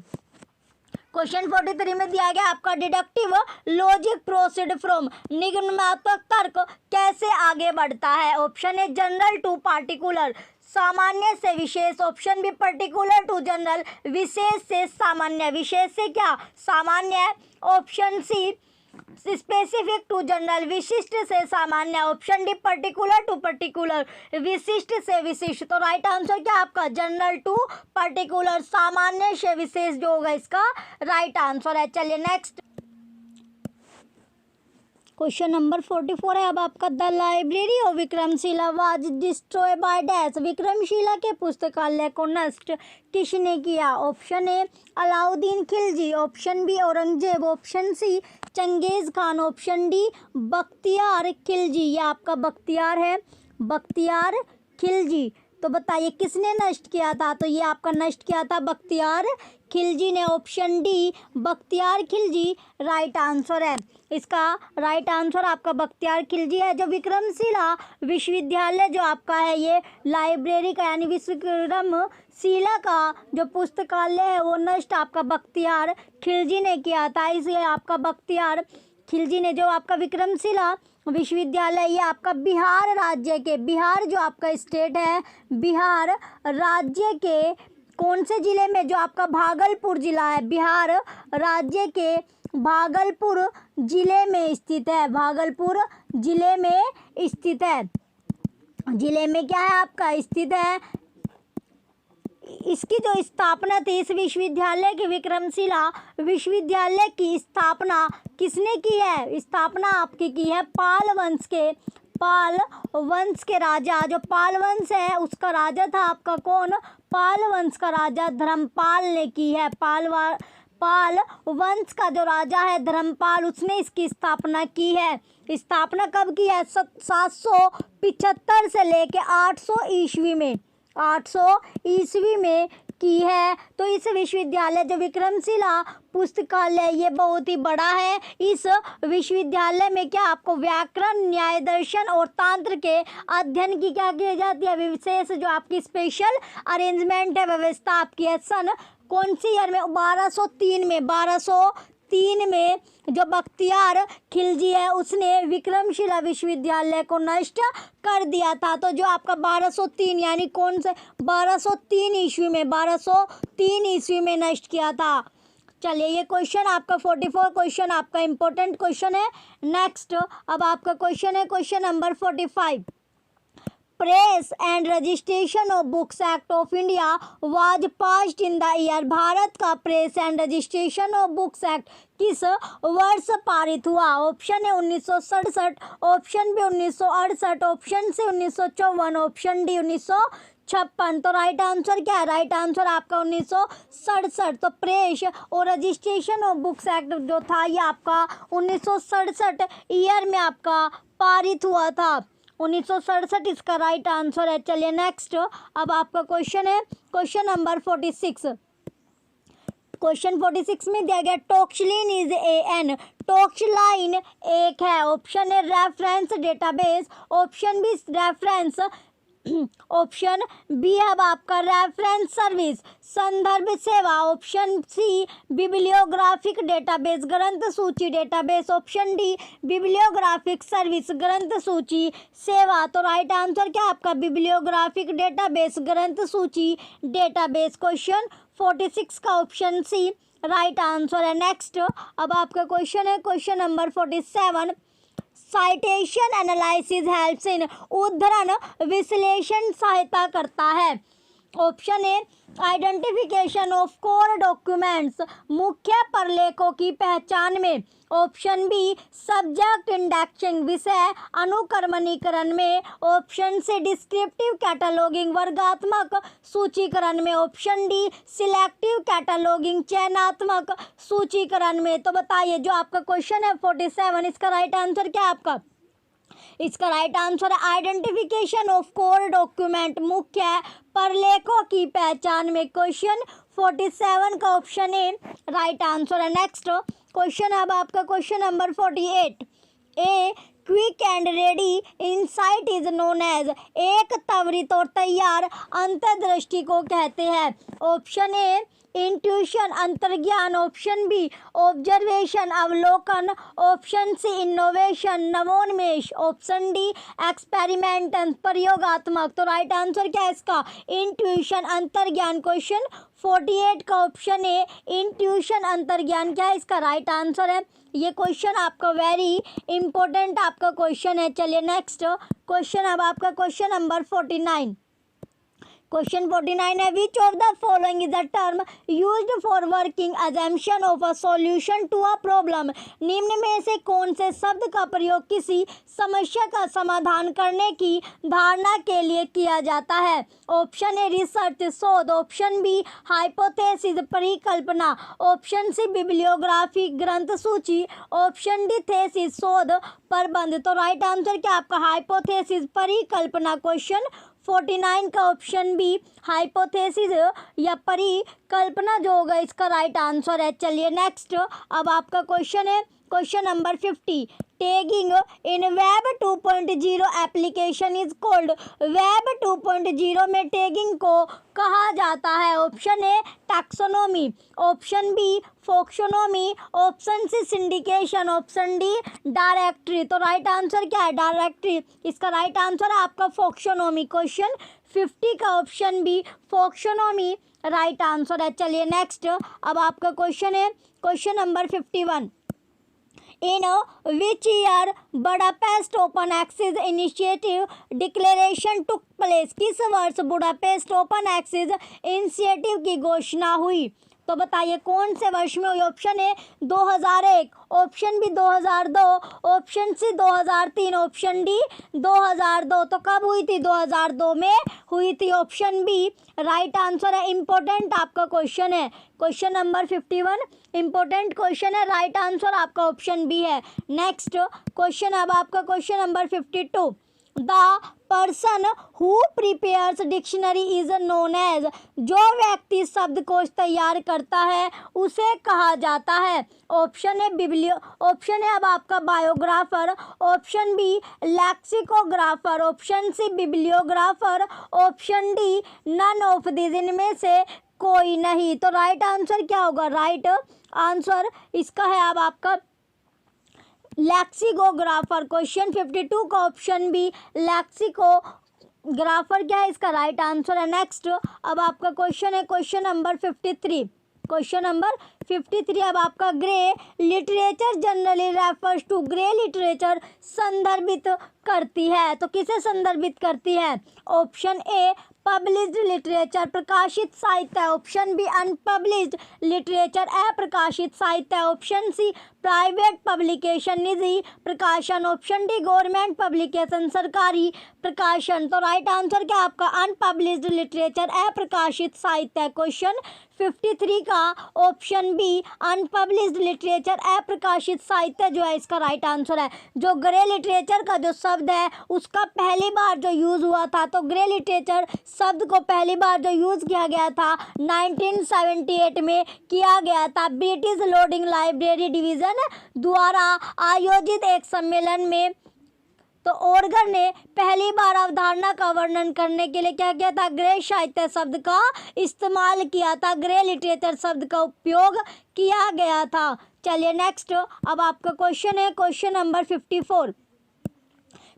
क्वेश्चन 43 में दिया गया आपका डिडक्टिव लॉजिक प्रोसीड फ्रॉम, निगमनात्मक तर्क कैसे आगे बढ़ता है। Option A general to particular, सामान्य से विशेष। Option B particular to general, विशेष से सामान्य, विशेष से क्या सामान्य। Option C specific to general, विशिष्ट से सामान्य। Option D particular to particular, विशिष्ट से विशिष्ट। तो राइट आंसर क्या आपका जनरल टू पर्टिकुलर, सामान्य से विशेष जो होगा इसका राइट आंसर है। चलिए नेक्स्ट, क्वेश्चन नंबर 44 है अब आपका। The library of Vikramshila was destroy by dash, Vikramshila के पुस्तकालय को नष्ट किसने किया। Option A Alauddin Khilji. Option B Aurangzeb. Option C Genghis Khan. Option D Bakhtiyar Khilji. ये आपका बख्तियार है, बख्तियार खिलजी। तो बताइए किसने नष्ट किया था। तो ये आपका नष्ट किया था बख्तियार खिलजी ने। Option D Bakhtiyar Khilji right answer है। इसका राइट आंसर आपका बख्तियार खिलजी है। जो विक्रमशिला विश्वविद्यालय जो आपका है, ये लाइब्रेरी का यानी विक्रमशिला का जो पुस्तकालय है वो नष्ट आपका बख्तियार खिलजी ने किया था। इसलिए आपका बख्तियार खिलजी ने जो आपका विक्रमशिला विश्वविद्यालय, ये आपका बिहार राज्य के, बिहार जो आपका स्टेट है, बिहार राज्य के कौन से जिले में, जो आपका भागलपुर जिला है, बिहार राज्य के भागलपुर जिले में स्थित है, भागलपुर जिले में स्थित है। जिले में क्या है आपका स्थित है। इसकी जो स्थापना थी, इस विश्वविद्यालय की, विक्रमशिला विश्वविद्यालय की स्थापना किसने की है। स्थापना आपकी की है पाल वंश के, पाल वंश के राजा, जो पाल वंश है उसका राजा था आपका कौन, पाल वंश का राजा धर्मपाल ने की है। पाल वंश का जो राजा है धर्मपाल, उसने इसकी स्थापना की है। स्थापना कब की है 775 से लेके 800 ईस्वी में, 800 ईस्वी में की है। तो इस विश्वविद्यालय जो विक्रमशिला पुस्तकालय, ये बहुत ही बड़ा है। इस विश्वविद्यालय में क्या आपको व्याकरण, न्याय दर्शन और तंत्र के अध्ययन की क्या की जाती है, विशेष जो आपकी स्पेशल अरेंजमेंट है, व्यवस्था आपकी है। सन कौन सी ईयर में 1203 में, 1203 में जो बख्तियार खिलजी है उसने विक्रमशिला विश्वविद्यालय को नष्ट कर दिया था। तो जो आपका 1203 यानी कौन से 1203 ईस्वी में, 1203 ईस्वी में नष्ट किया था। चलिए ये क्वेश्चन आपका 44 क्वेश्चन आपका इम्पोर्टेंट क्वेश्चन है। नेक्स्ट, अब आपका क्वेश्चन है question number 45। Press and registration of books act of India was passed in the year, भारत का press and registration of books act किस वर्ष पारित हुआ। ऑप्शन है 1967, option B 1968, option C 1954, option D 1956। तो राइट आंसर क्या है, राइट आंसर आपका 1967। तो प्रेस और रजिस्ट्रेशन ऑफ बुक्स एक्ट जो था ये आपका 1967 ईयर में आपका पारित हुआ था, 1967 इसका राइट आंसर है। चलिए नेक्स्ट, अब आपका क्वेश्चन है क्वेश्चन नंबर 46। क्वेश्चन 46 में दिया गया टॉक्सलाइन इज एन, टॉक्सलाइन एक है। ऑप्शन है reference database, option B reference, option B है आपका रेफरेंस सर्विस, संदर्भ सेवा। ऑप्शन सी बिब्लियोग्राफिक डेटाबेस, ग्रंथ सूची database. Option D bibliographic service, ग्रंथ सूची सेवा। तो राइट आंसर क्या आपका बिब्लियोग्राफिक डेटाबेस, ग्रंथ सूची डेटाबेस। क्वेश्चन 46 का ऑप्शन सी राइट आंसर है। नेक्स्ट, अब आपका क्वेश्चन है question number 47। Citation analysis helps in, उद्धरण विश्लेषण सहायता करता है। Option A identification of core documents, मुख्य प्रलेखों की पहचान में। ऑप्शन बी सब्जेक्ट इंडेक्सिंग, विषय अनुक्रमणीकरण में। ऑप्शन सी डिस्क्रिप्टिव कैटलॉगिंग, वर्गात्मक सूचीकरण में। ऑप्शन डी सिलेक्टिव कैटलॉगिंग, चयनात्मक सूचीकरण में। तो बताइए जो आपका क्वेश्चन है 47, इसका राइट आंसर क्या है आपका? इसका राइट आंसर है आइडेंटिफिकेशन ऑफ कोर डॉक्यूमेंट, मुख्य प्रलेखों की पहचान में। क्वेश्चन 47 का ऑप्शन ए राइट आंसर है। नेक्स्ट क्वेश्चन अब आपका question number 48। A quick and ready insight is known as, एक त्वरित और तैयार अंतर्दृष्टि को कहते हैं। ऑप्शन ए इंट्यूशन, अंतर्ज्ञान। ऑप्शन बी ऑब्जर्वेशन, अवलोकन। ऑप्शन सी इनोवेशन, नवोन्मेष। ऑप्शन डी एक्सपेरिमेंट, प्रयोगात्मक। तो राइट आंसर क्या है इसका? इंट्यूशन, अंतर्ज्ञान। क्वेश्चन 48 का ऑप्शन ए इंट्यूशन, अंतर्ज्ञान क्या है इसका राइट आंसर है। ये क्वेश्चन आपका वेरी इंपॉर्टेंट आपका क्वेश्चन है। चलिए नेक्स्ट क्वेश्चन अब आपका क्वेश्चन नंबर 49। क्वेश्चन 49 है which of the following is a term used for working assumption of a solution to a problem, निम्न में से कौन से शब्द का प्रयोग किसी समस्या का समाधान करने की धारणा के लिए किया जाता है? ऑप्शन ए रिसर्च, शोध। ऑप्शन बी हाइपोथेसिस, परिकल्पना। ऑप्शन सी बिब्लियोग्राफी, ग्रंथ सूची। ऑप्शन डी थेसिस, शोध प्रबंध। तो राइट आंसर क्या आपका? हाइपोथेसिस, परिकल्पना। क्वेश्चन 49 का ऑप्शन बी हाइपोथेसिस या परिकल्पना जो होगा इसका राइट आंसर है। चलिए नेक्स्ट अब आपका क्वेश्चन है question number 50। Tagging in web 2.0 application is called, web 2.0 में टैगिंग को कहा जाता है। Option A taxonomy. Option B folksonomy. Option C syndication. Option D directory. तो राइट आंसर क्या है? डायरेक्टरी। इसका राइट आंसर है आपका फॉक्सोनॉमी। क्वेश्चन 50 का option B folksonomy right answer है। चलिए नेक्स्ट अब आपका क्वेश्चन है question number 51। In which year Budapest open access initiative declaration took place, किस वर्ष बुडापेस्ट ओपन एक्सेस इनिशिएटिव की घोषणा हुई? तो बताइए कौन से वर्ष में हुई? Option A 2001, option B 2002, option C 2003, option D 2002। तो कब हुई थी? 2002 में हुई थी। ऑप्शन बी राइट आंसर है। इंपॉर्टेंट आपका क्वेश्चन है क्वेश्चन नंबर 51, इंपॉर्टेंट क्वेश्चन है। राइट आंसर आपका ऑप्शन बी है। नेक्स्ट क्वेश्चन अब आपका question number 52। The person who prepares dictionary is known as, जो व्यक्ति शब्दकोश तैयार करता है उसे कहा जाता है। ऑप्शन है ऑप्शन है अब आपका biographer. Option B lexicographer. Option C bibliographer. Option D none of this, इनमें से कोई नहीं। तो राइट आंसर क्या होगा? राइट आंसर इसका है अब आपका लैक्सिकोग्राफर। क्वेश्चन 52 का ऑप्शन बी लैक्सिकोग्राफर क्या है इसका राइट आंसर है। नेक्स्ट अब आपका क्वेश्चन है क्वेश्चन नंबर 53। क्वेश्चन नंबर 53 अब आपका grey literature generally refers to, grey literature संदर्भित करती है। तो किसे संदर्भित करती है? ऑप्शन ए पब्लिश्ड लिटरेचर, प्रकाशित साहित्य। ऑप्शन बी अनपब्लिश्ड लिटरेचर, अप्रकाशित साहित्य। ऑप्शन सी प्राइवेट पब्लिकेशन, निजी प्रकाशन। ऑप्शन डी गवर्नमेंट पब्लिकेशन, सरकारी प्रकाशन। तो राइट आंसर क्या आपका? अनपब्लिश्ड लिटरेचर, अप्रकाशित साहित्य। क्वेश्चन 53 का ऑप्शन बी अनपब्लिश्ड लिटरेचर, अप्रकाशित साहित्य जो है इसका राइट आंसर है। जो ग्रे लिटरेचर का जो शब्द है उसका पहली बार जो यूज़ हुआ था, तो ग्रे लिटरेचर शब्द को पहली बार जो यूज़ किया गया था 1978 में किया गया था ब्रिटिश लोडिंग लाइब्रेरी डिवीज़न द्वारा आयोजित एक सम्मेलन में। तो ऑर्गर ने पहली बार अवधारणा का वर्णन करने के लिए क्या किया था? ग्रे साहित्य शब्द का इस्तेमाल किया था, ग्रे लिटरेचर शब्द का उपयोग किया गया था। चलिए नेक्स्ट अब आपका क्वेश्चन है question number 54।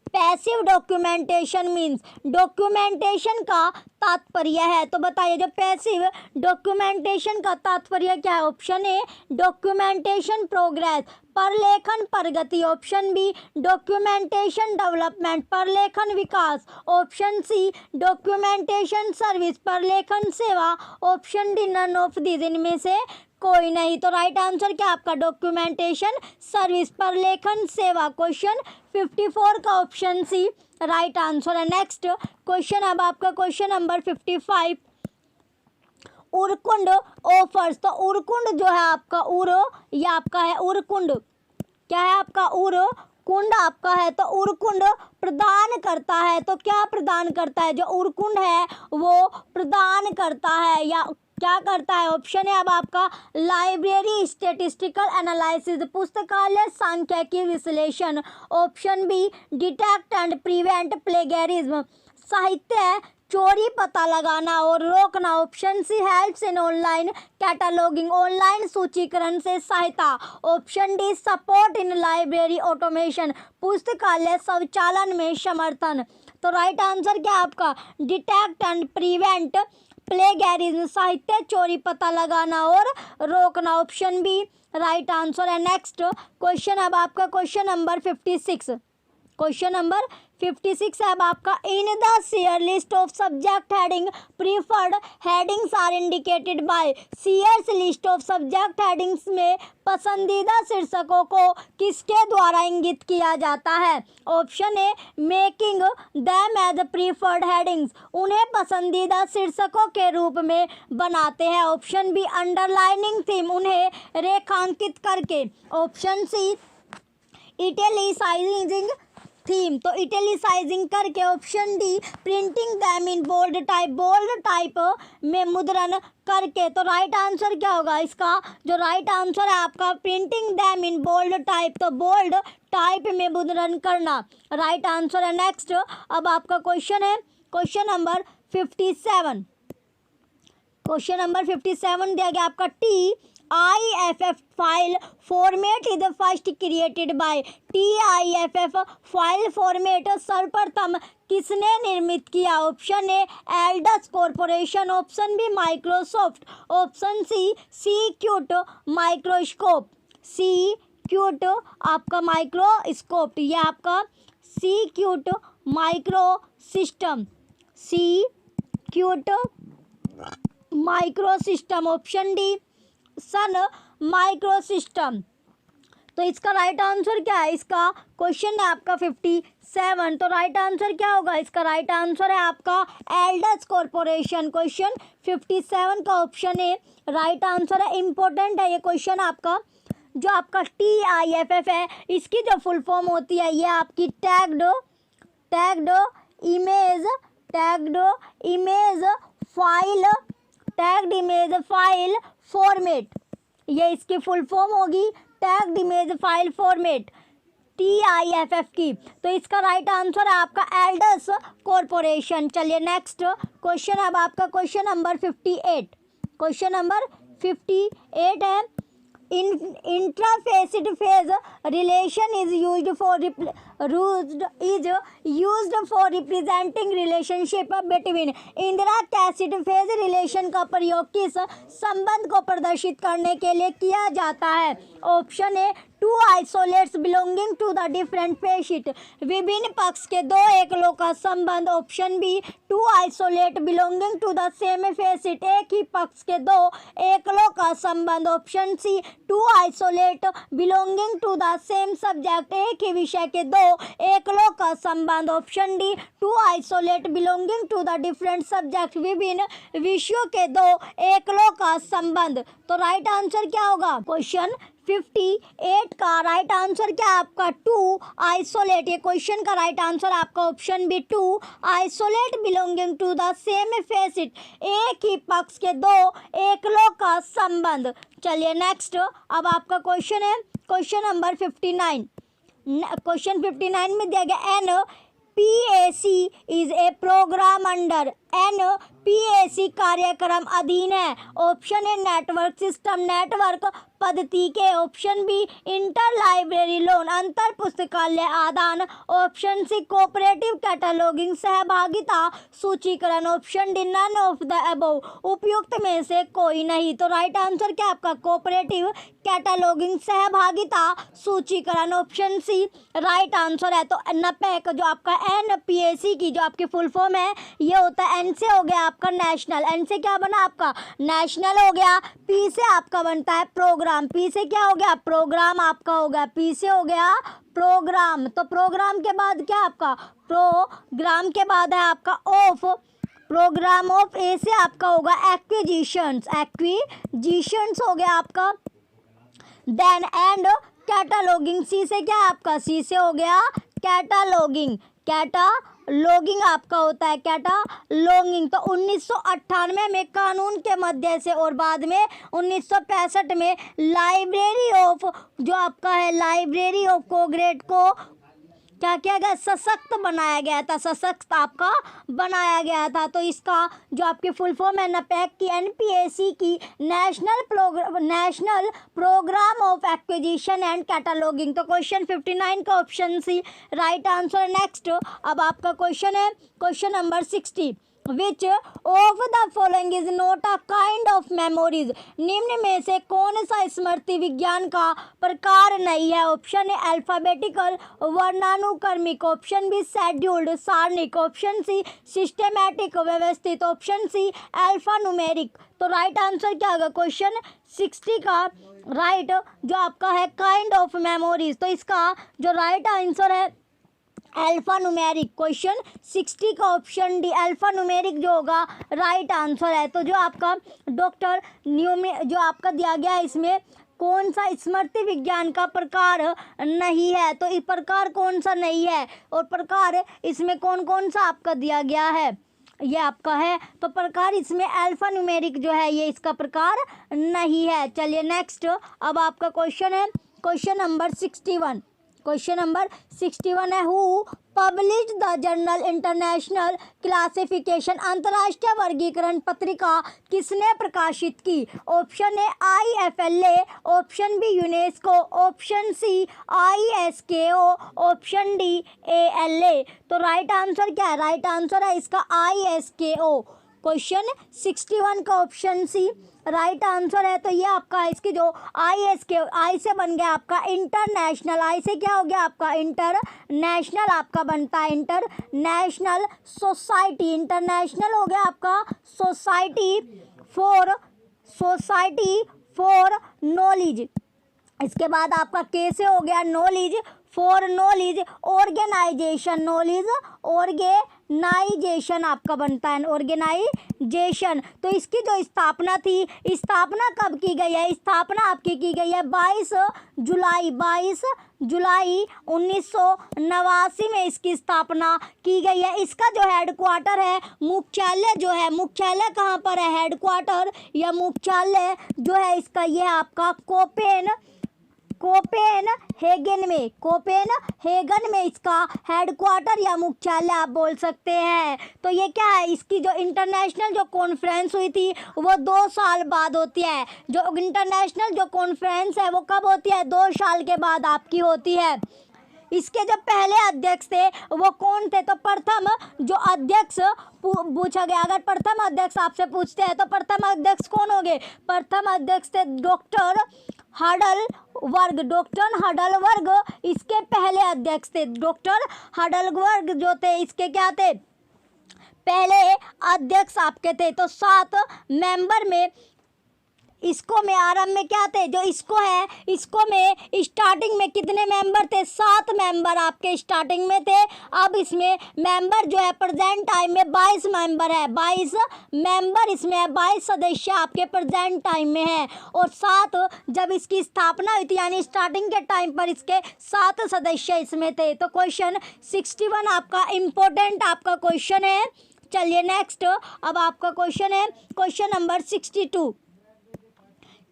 Passive documentation means documentation का तात्पर्य है। तो बताइए जो पैसिव डॉक्यूमेंटेशन का तात्पर्य क्या है। ऑप्शन ए डॉक्यूमेंटेशन प्रोग्रेस, प्रलेखन प्रगति। ऑप्शन बी डॉक्यूमेंटेशन डेवलपमेंट, प्रलेखन विकास। ऑप्शन सी डॉक्यूमेंटेशन सर्विस, प्रलेखन सेवा। Option D none of this, इनमें से कोई नहीं। तो राइट आंसर क्या आपका डॉक्यूमेंटेशन सर्विस, प्रलेखन सेवा। क्वेश्चन 54 का ऑप्शन सी राइट आंसर है। नेक्स्ट क्वेश्चन अब आपका क्वेश्चन नंबर 55, उरकुंड ऑफर्स। तो उरकुंड जो है आपका ये आपका है उरकुंड, क्या है आपका कुंड आपका है। तो उरकुंड प्रदान करता है, तो क्या प्रदान करता है। जो उरकुंड है वो प्रदान करता है या क्या करता है। ऑप्शन है अब आपका लाइब्रेरी स्टैटिस्टिकल एनालिसिस, पुस्तकालय सांख्यिकी विश्लेषण। Option B detect and prevent plagiarism, साहित्य चोरी पता लगाना और रोकना। Option C helps in online cataloguing, online सूचीकरण से सहायता। Option D support in library automation, पुस्तकालय स्वचालन में समर्थन। तो राइट आंसर क्या आपका डिटेक्ट एंड प्रिवेंट प्लेगैरिज्म, साहित्य चोरी पता लगाना और रोकना। ऑप्शन बी राइट आंसर है। नेक्स्ट क्वेश्चन अब आपका क्वेश्चन नंबर 56, क्वेश्चन नंबर 56 है अब आपका in the Sears list of subject heading preferred headings are indicated by. Sears list of subject headings में पसंदीदा शीर्षकों को किसके द्वारा इंगित किया जाता है। Option A making them as preferred headings, उन्हें पसंदीदा शीर्षकों के रूप में बनाते हैं। ऑप्शन बी अंडरलाइनिंग थीम, उन्हें रेखांकित करके। ऑप्शन सी इटैलिसाइजिंग थीम, तो इटैलिसाइजिंग करके। Option D printing them in bold type में मुद्रण करके। तो राइट आंसर क्या होगा इसका। जो राइट आंसर है आपका printing them in bold type, तो बोल्ड टाइप में मुद्रण करना राइट आंसर है। नेक्स्ट अब आपका क्वेश्चन है क्वेश्चन नंबर 57, क्वेश्चन नंबर 57 दिया गया आपका TIFF file format is first created by. TIFF file format सर्वप्रथम किसने निर्मित किया। Option A Aldus corporation, option B Microsoft, option C cute microscope, C cute आपका माइक्रोस्कोप, ये आपका C cute micro system, C cute micro system. Option D sun micro system. तो इसका right answer क्या है। इसका क्वेश्चन है आपका 57, तो राइट आंसर क्या होगा इसका। राइट आंसर है आपका एल्डस कॉर्पोरेशन। क्वेश्चन 57 का ऑप्शन है राइट आंसर है। इम्पोर्टेंट है ये क्वेश्चन आपका। जो आपका TIFF है इसकी जो फुल फॉर्म होती है ये आपकी टैग्ड इमेज फाइल फॉर्मेट, ये इसकी फुल फॉर्म होगी tagged image file format TIFF की। तो इसका राइट आंसर है आपका एल्डस कॉर्पोरेशन। चलिए नेक्स्ट क्वेश्चन अब आपका क्वेश्चन नंबर 58, क्वेश्चन नंबर 58 है intrafacet phase relation is used for representing relationship between. इंदिरा कैसिड फेज रिलेशन का प्रयोग किस संबंध को प्रदर्शित करने के लिए किया जाता है। Option A two isolates belonging to the different facet, विभिन्न पक्ष के दो एकलों का संबंध। Option B two isolate belonging to the same facet, एक ही पक्ष के दो एकलों का संबंध। Option C two isolate belonging to the same subject, एक ही विषय के दो एकलों का संबंध। Option D two isolate belonging to the different subject, विभिन्न विषयों के दो एकलों का संबंध। तो राइट आंसर क्या होगा। क्वेश्चन 58 का राइट आंसर क्या आपका टू आइसोलेट। ये क्वेश्चन का राइट आंसर आपका option B two isolate belonging to the same facet, एक ही पक्ष के दो एकलों का संबंध। चलिए नेक्स्ट अब आपका क्वेश्चन है क्वेश्चन नंबर 59। क्वेश्चन 59 में दिया गया NPAC is a program under NPAC कार्यक्रम अधीन है? Option A network system, network पद्धति के। Option B inter library loan, अंतर पुस्तकालय आदान। ऑप्शन सी कोऑपरेटिव कैटलॉगिंग, सहभागिता सूचीकरण। Option D none of the above, उपयुक्त में से कोई नहीं। तो राइट आंसर क्या आपका कोऑपरेटिव कैटलॉगिंग, सहभागिता सूचीकरण। ऑप्शन सी राइट आंसर है। तो NPAC जो आपका NPAC की जो आपकी फुल फॉर्म है ये होता है, N से हो गया आपका नेशनल, N से क्या बना आपका नेशनल हो गया, P से आपका बनता है प्रोग्राम, P से क्या हो गया प्रोग्राम आपका हो गया, P से हो गया प्रोग्राम। तो प्रोग्राम के बाद क्या आपका प्रोग्राम के बाद है आपका ऑफ, प्रोग्राम ऑफ। ए से आपका होगा एक्विजिशंस, एक्विजिशंस हो गया आपका। देन एंड कैटलॉगिंग, सी से क्या है आपका, सी से हो गया कैटलॉगिंग, कैटलॉगिंग आपका होता है कैटलॉगिंग। तो 1998 में कानून के मध्य से और बाद में 1965 में लाइब्रेरी ऑफ जो आपका है लाइब्रेरी ऑफ कांग्रेस को क्या किया गया, सशक्त बनाया गया था, सशक्त आपका बनाया गया था। तो इसका जो आपकी फुल फॉर्म है NPAC की, NPAC की national programme of acquisition and cataloguing. तो क्वेश्चन 59 का option C right answer. Next अब आपका क्वेश्चन है question number 60, which of the following is not a kind of memories, निम्न में से कौन सा स्मृति विज्ञान का प्रकार नहीं है? ऑप्शन ए अल्फाबेटिकल, वर्णानुक्रमिक। ऑप्शन बी शेड्यूल्ड, सारणिक। ऑप्शन सी सिस्टेमैटिक, व्यवस्थित। Option C alpha numeric. तो राइट आंसर क्या होगा क्वेश्चन 60 का राइट जो आपका है काइंड ऑफ मेमोरीज। तो इसका जो राइट आंसर है अल्फा न्यूमेरिक। क्वेश्चन 60 का ऑप्शन डी अल्फा न्यूमेरिक जो होगा राइट आंसर है। तो जो आपका डॉक्टर जो आपका दिया गया है इसमें कौन सा स्मृति विज्ञान का प्रकार नहीं है? तो इस प्रकार कौन सा नहीं है और प्रकार इसमें कौन कौन सा आपका दिया गया है ये आपका है। तो प्रकार इसमें अल्फा न्यूमेरिक जो है ये इसका प्रकार नहीं है। चलिए नेक्स्ट अब आपका क्वेश्चन है क्वेश्चन नंबर 61। क्वेश्चन नंबर 61 है, who publish the journal international classification, अंतर्राष्ट्रीय वर्गीकरण पत्रिका किसने प्रकाशित की? Option A IFLA, option B UNESCO, option C ISKO, option D ALA। तो राइट आंसर क्या है? राइट आंसर है इसका ISKO। क्वेश्चन 61 का ऑप्शन सी राइट आंसर है। तो ये आपका इसकी जो ISKO, आई से बन गया आपका इंटरनेशनल, आई से क्या हो गया आपका इंटरनेशनल आपका बनता है इंटरनेशनल सोसाइटी, इंटरनेशनल हो गया आपका सोसाइटी फॉर नॉलेज। इसके बाद आपका के से हो गया knowledge for knowledge organisation, knowledge organisation आपका बनता है ऑर्गेनाइजेशन। तो इसकी जो स्थापना थी, स्थापना कब की गई है? स्थापना आपकी की गई है 22 जुलाई 1989 में इसकी स्थापना की गई है। इसका जो हेडक्वार्टर है मुख्यालय जो है, मुख्यालय कहाँ पर है? हेडक्वार्टर या मुख्यालय जो है इसका ये आपका कोपेनहेगन में इसका हेडक्वार्टर या मुख्यालय आप बोल सकते हैं। तो ये क्या है, इसकी जो इंटरनेशनल जो कॉन्फ्रेंस हुई थी वो 2 साल बाद होती है। जो इंटरनेशनल जो कॉन्फ्रेंस है वो कब होती है? 2 साल के बाद आपकी होती है। इसके जो पहले अध्यक्ष थे वो कौन थे? तो प्रथम जो अध्यक्ष पूछा गया, अगर प्रथम अध्यक्ष आपसे पूछते हैं तो प्रथम अध्यक्ष कौन होंगे? प्रथम अध्यक्ष थे डॉक्टर हडलवर्ग इसके पहले अध्यक्ष थे। डॉक्टर हडलवर्ग जो थे इसके क्या थे? पहले अध्यक्ष आपके थे। तो 7 मेंबर में इसको में आरंभ में क्या थे? जो इसको है इसको में स्टार्टिंग में कितने मेंबर थे? 7 मेंबर आपके स्टार्टिंग में थे। अब इसमें मेंबर जो है प्रेजेंट टाइम में 22 मेंबर है, 22 मेंबर इसमें है, 22 सदस्य आपके प्रेजेंट टाइम में है। और 7 जब इसकी स्थापना हुई थी यानी स्टार्टिंग के टाइम पर इसके 7 सदस्य इसमें थे। तो क्वेश्चन 61 आपका इम्पोर्टेंट आपका क्वेश्चन है। चलिए नेक्स्ट अब आपका क्वेश्चन है क्वेश्चन नंबर 62।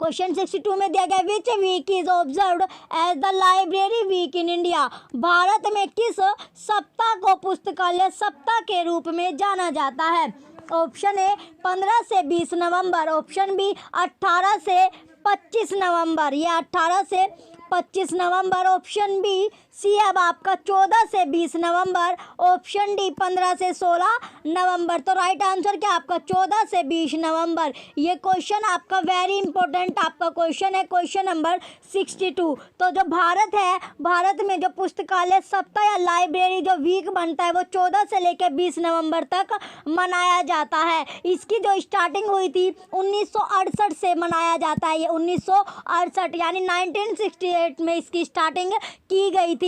क्वेश्चन 62 में दिया गया which week is observed as the library week in India, भारत में किस सप्ताह को पुस्तकालय सप्ताह के रूप में जाना जाता है? ऑप्शन ए 15 से 20 नवंबर, ऑप्शन बी 18 से 25 नवंबर, ये 18 से 25 नवंबर, ऑप्शन बी सी अब आपका 14 से 20 नवंबर, ऑप्शन डी 15 से 16 नवंबर। तो राइट आंसर क्या आपका 14 से 20 नवंबर। ये क्वेश्चन आपका वेरी इंपॉर्टेंट आपका क्वेश्चन है, क्वेश्चन नंबर 62। तो जो भारत है, भारत में जो पुस्तकालय सप्ताह या लाइब्रेरी जो वीक बनता है वो 14 से लेकर 20 नवंबर तक मनाया जाता है। इसकी जो स्टार्टिंग हुई थी 1968 से मनाया जाता है, ये 1968 यानी 1968 में इसकी स्टार्टिंग की गई थी।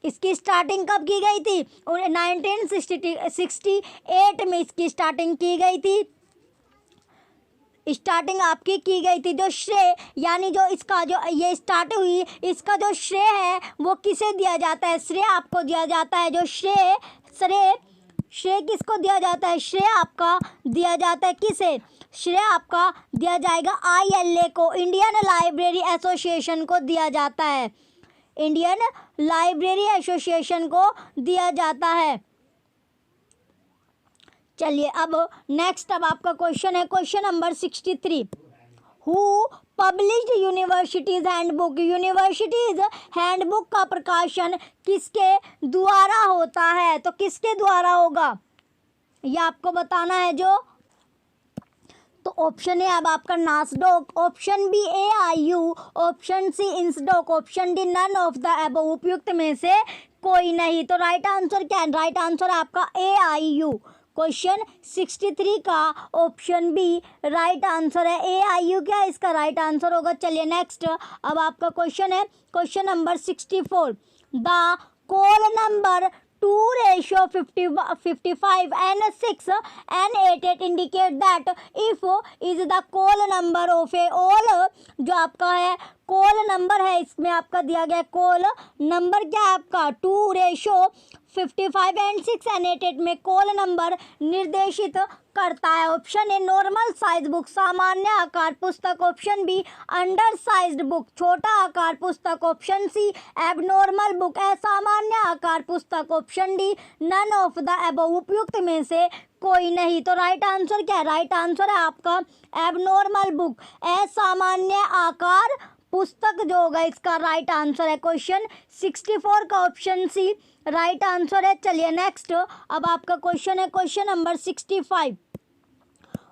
इसकी स्टार्टिंग कब की गई थी? 1968 में इसकी स्टार्टिंग की गई थी। स्टार्टिंग आपकी की गई थी। जो श्रेय यानी जो इसका जो ये स्टार्ट हुई, इसका जो श्रेय है वो किसे दिया जाता है? श्रेय आपको दिया जाता है। जो श्रेय किसको दिया जाता है? श्रेय आपका दिया जाता है किसे? श्रेय आपका दिया जाएगा ILA को, इंडियन लाइब्रेरी एसोसिएशन को दिया जाता है। इंडियन लाइब्रेरी एसोसिएशन को दिया जाता है। चलिए अब नेक्स्ट अब आपका क्वेश्चन है question number 63। Who published universities handbook? Universities handbook का प्रकाशन किसके द्वारा होता है? तो किसके द्वारा होगा ये आपको बताना है। जो तो ऑप्शन ए अब आपका NASSDOC, option B AIU, option C INSDOC, option D none of the above. उपयुक्त में से कोई नहीं। तो राइट आंसर क्या है? राइट आंसर आपका AIU। क्वेश्चन 63 का ऑप्शन बी राइट आंसर है। AIU क्या इसका राइट आंसर होगा। चलिए नेक्स्ट अब आपका क्वेश्चन है question number 64। The call number 2:55 and 6 and 88 indicate that if is the call number of a all। जो आपका है कॉल नंबर है, इसमें आपका दिया गया कॉल नंबर क्या है आपका 2:55 and 6 and 88 में कॉल नंबर निर्देशित करता है। Option a normal size book, सामान्य आकार पुस्तक, option be under sized book, छोटा आकार पुस्तक, ऑप्शन सी एबनॉर्मल बुक, असामान्य आकार पुस्तक, option D none of the above. उपयुक्त में से कोई नहीं। तो राइट आंसर क्या है? राइट आंसर है आपका एबनॉर्मल बुक, असामान्य आकार पुस्तक जो होगा इसका राइट आंसर है। क्वेश्चन 64 का ऑप्शन सी राइट आंसर है। चलिए नेक्स्ट अब आपका क्वेश्चन है question number 65।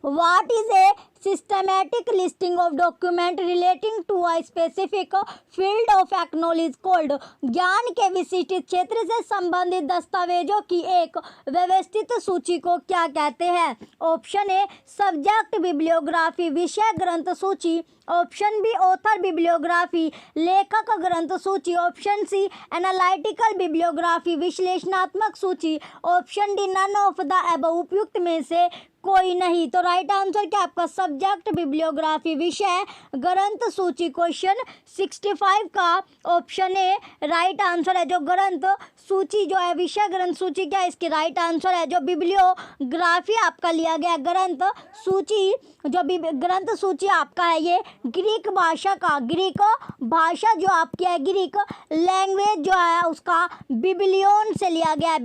What is a systematic listing of document relating to a specific field of knowledge called? ज्ञान के विशिष्ट क्षेत्र से संबंधित दस्तावेजों की एक व्यवस्थित सूची को क्या कहते हैं? ऑप्शन ए सब्जेक्ट बिब्लियोग्राफी, विषय ग्रंथ सूची, ऑप्शन बी ऑथर बिब्लियोग्राफी, लेखक ग्रंथ सूची, ऑप्शन सी एनालिटिकल बिब्लियोग्राफी, विश्लेषणात्मक सूची, option D none of the above. उपयुक्त में से कोई नहीं। तो राइट आंसर क्या आपका सब्जेक्ट बिब्लियोग्राफी, विषय ग्रंथ सूची। क्वेश्चन 65 का ऑप्शन ए राइट आंसर है। जो ग्रंथ सूची जो है विषय ग्रंथ सूची क्या है इसकी राइट आंसर है। जो बिब्लियोग्राफी आपका लिया गया ग्रंथ सूची, जो ग्रंथ सूची आपका है ये ग्रीक भाषा का, ग्रीक भाषा जो आपकी है, ग्रीक लैंग्वेज जो है उसका बिब्लियोन से लिया गया है।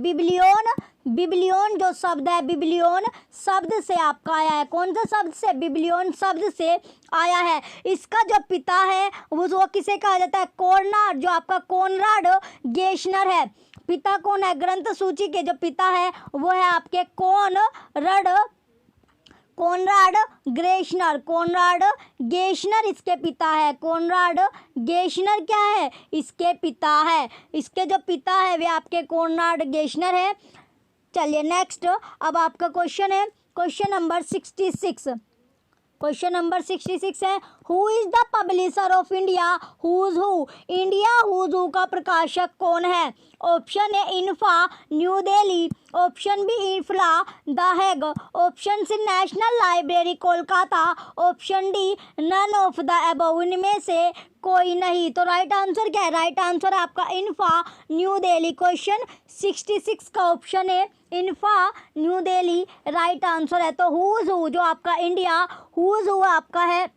बिब्लियोन जो शब्द है, बिब्लियोन शब्द से आपका आया है। कौन से शब्द से? बिब्लियोन शब्द से आया है। इसका जो पिता है वो किसे कहा जाता है? कोनराड, जो आपका कोनराड गेशनर है। पिता कौन है? ग्रंथ सूची के जो पिता है वो है आपके कोनराड गेशनर इसके पिता है। कोनराड गेशनर क्या है? इसके पिता है। इसके जो पिता है वे आपके कोनराड गेशनर है। चलिए नेक्स्ट अब आपका क्वेश्चन है क्वेश्चन नंबर 66। क्वेश्चन नंबर 66 है who is the publisher of India who's who? India who's who का प्रकाशक कौन है? Option A INFA new Delhi, option B IFLA the Hague, option C national library Kolkata, option D none of the above. इनमें से कोई नहीं। तो राइट आंसर क्या है? राइट आंसर है आपका इन्फा न्यू दिल्ली। क्वेश्चन 66 का ऑप्शन है इन्फा न्यू दिल्ली राइट आंसर है। तो हुज हु जो आपका इंडिया, हुज हु आपका है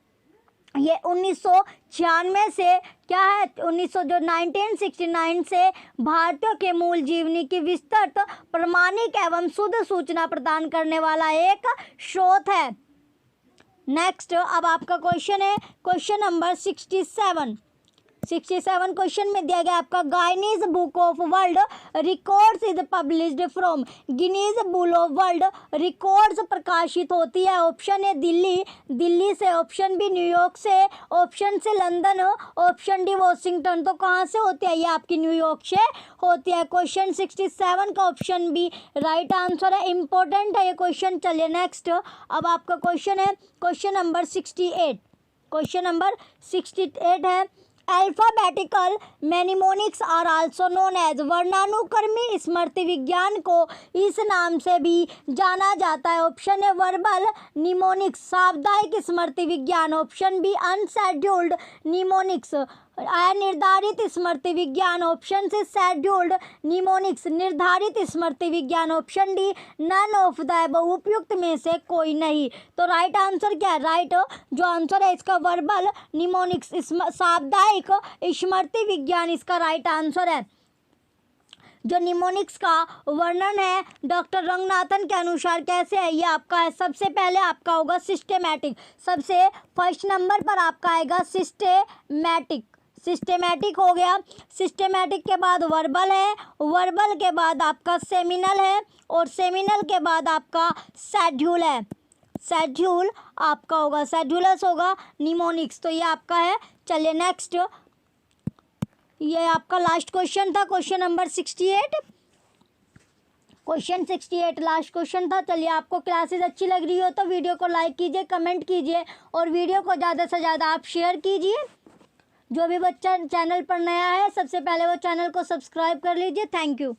ये 1996 से क्या है, 1969 से भारतीयों के मूल जीवनी की विस्तृत प्रामाणिक एवं शुद्ध सूचना प्रदान करने वाला एक स्रोत है। नेक्स्ट अब आपका क्वेश्चन है क्वेश्चन नंबर 67 क्वेश्चन में दिया गया आपका Guinness book of world records is published from. Guinness book of world records प्रकाशित होती है। ऑप्शन ए दिल्ली से, ऑप्शन बी न्यूयॉर्क से, ऑप्शन से लंदन, ऑप्शन डी वॉशिंगटन। तो कहाँ से होती है, ये आपकी न्यूयॉर्क से होती है। क्वेश्चन 67 का ऑप्शन बी राइट आंसर है। इंपॉर्टेंट है ये क्वेश्चन। चलिए नेक्स्ट अब आपका क्वेश्चन है क्वेश्चन नंबर 68 है alphabetical mnemonics are also known as. वर्णानुक्रमी स्मृति विज्ञान को इस नाम से भी जाना जाता है। ऑप्शन है वर्बल निमोनिक्स साप्ताहिक स्मृति विज्ञान, ऑप्शन बी अनशेड्यूल्ड निमोनिक्स अनिर्धारित स्मृति विज्ञान, ऑप्शन से शेड्यूल्ड निमोनिक्स निर्धारित स्मृति विज्ञान, option D none of the above उपयुक्त में से कोई नहीं। तो राइट आंसर क्या है, राइट जो आंसर है इसका वर्बल निमोनिक्स साप्ताहिक स्मृति विज्ञान इसका राइट आंसर है। जो निमोनिक्स का वर्णन है डॉक्टर रंगनाथन के अनुसार कैसे है, ये आपका है सबसे पहले आपका होगा सिस्टेमैटिक। सबसे फर्स्ट नंबर पर आपका आएगा सिस्टेमैटिक हो गया। सिस्टेमैटिक के बाद वर्बल है, वर्बल के बाद आपका सेमिनल है और सेमिनल के बाद आपका शेड्यूल है। शेड्यूल आपका होगा शेड्यूलस होगा निमोनिक्स। तो ये आपका है। चलिए नेक्स्ट ये आपका लास्ट क्वेश्चन था question number 68। Question 68 last question था। चलिए आपको क्लासेस अच्छी लग रही हो तो वीडियो को लाइक कीजिए, कमेंट कीजिए और वीडियो को ज़्यादा से ज़्यादा आप शेयर कीजिए। जो भी बच्चा चैनल पर नया है सबसे पहले वो चैनल को सब्सक्राइब कर लीजिए। Thank you.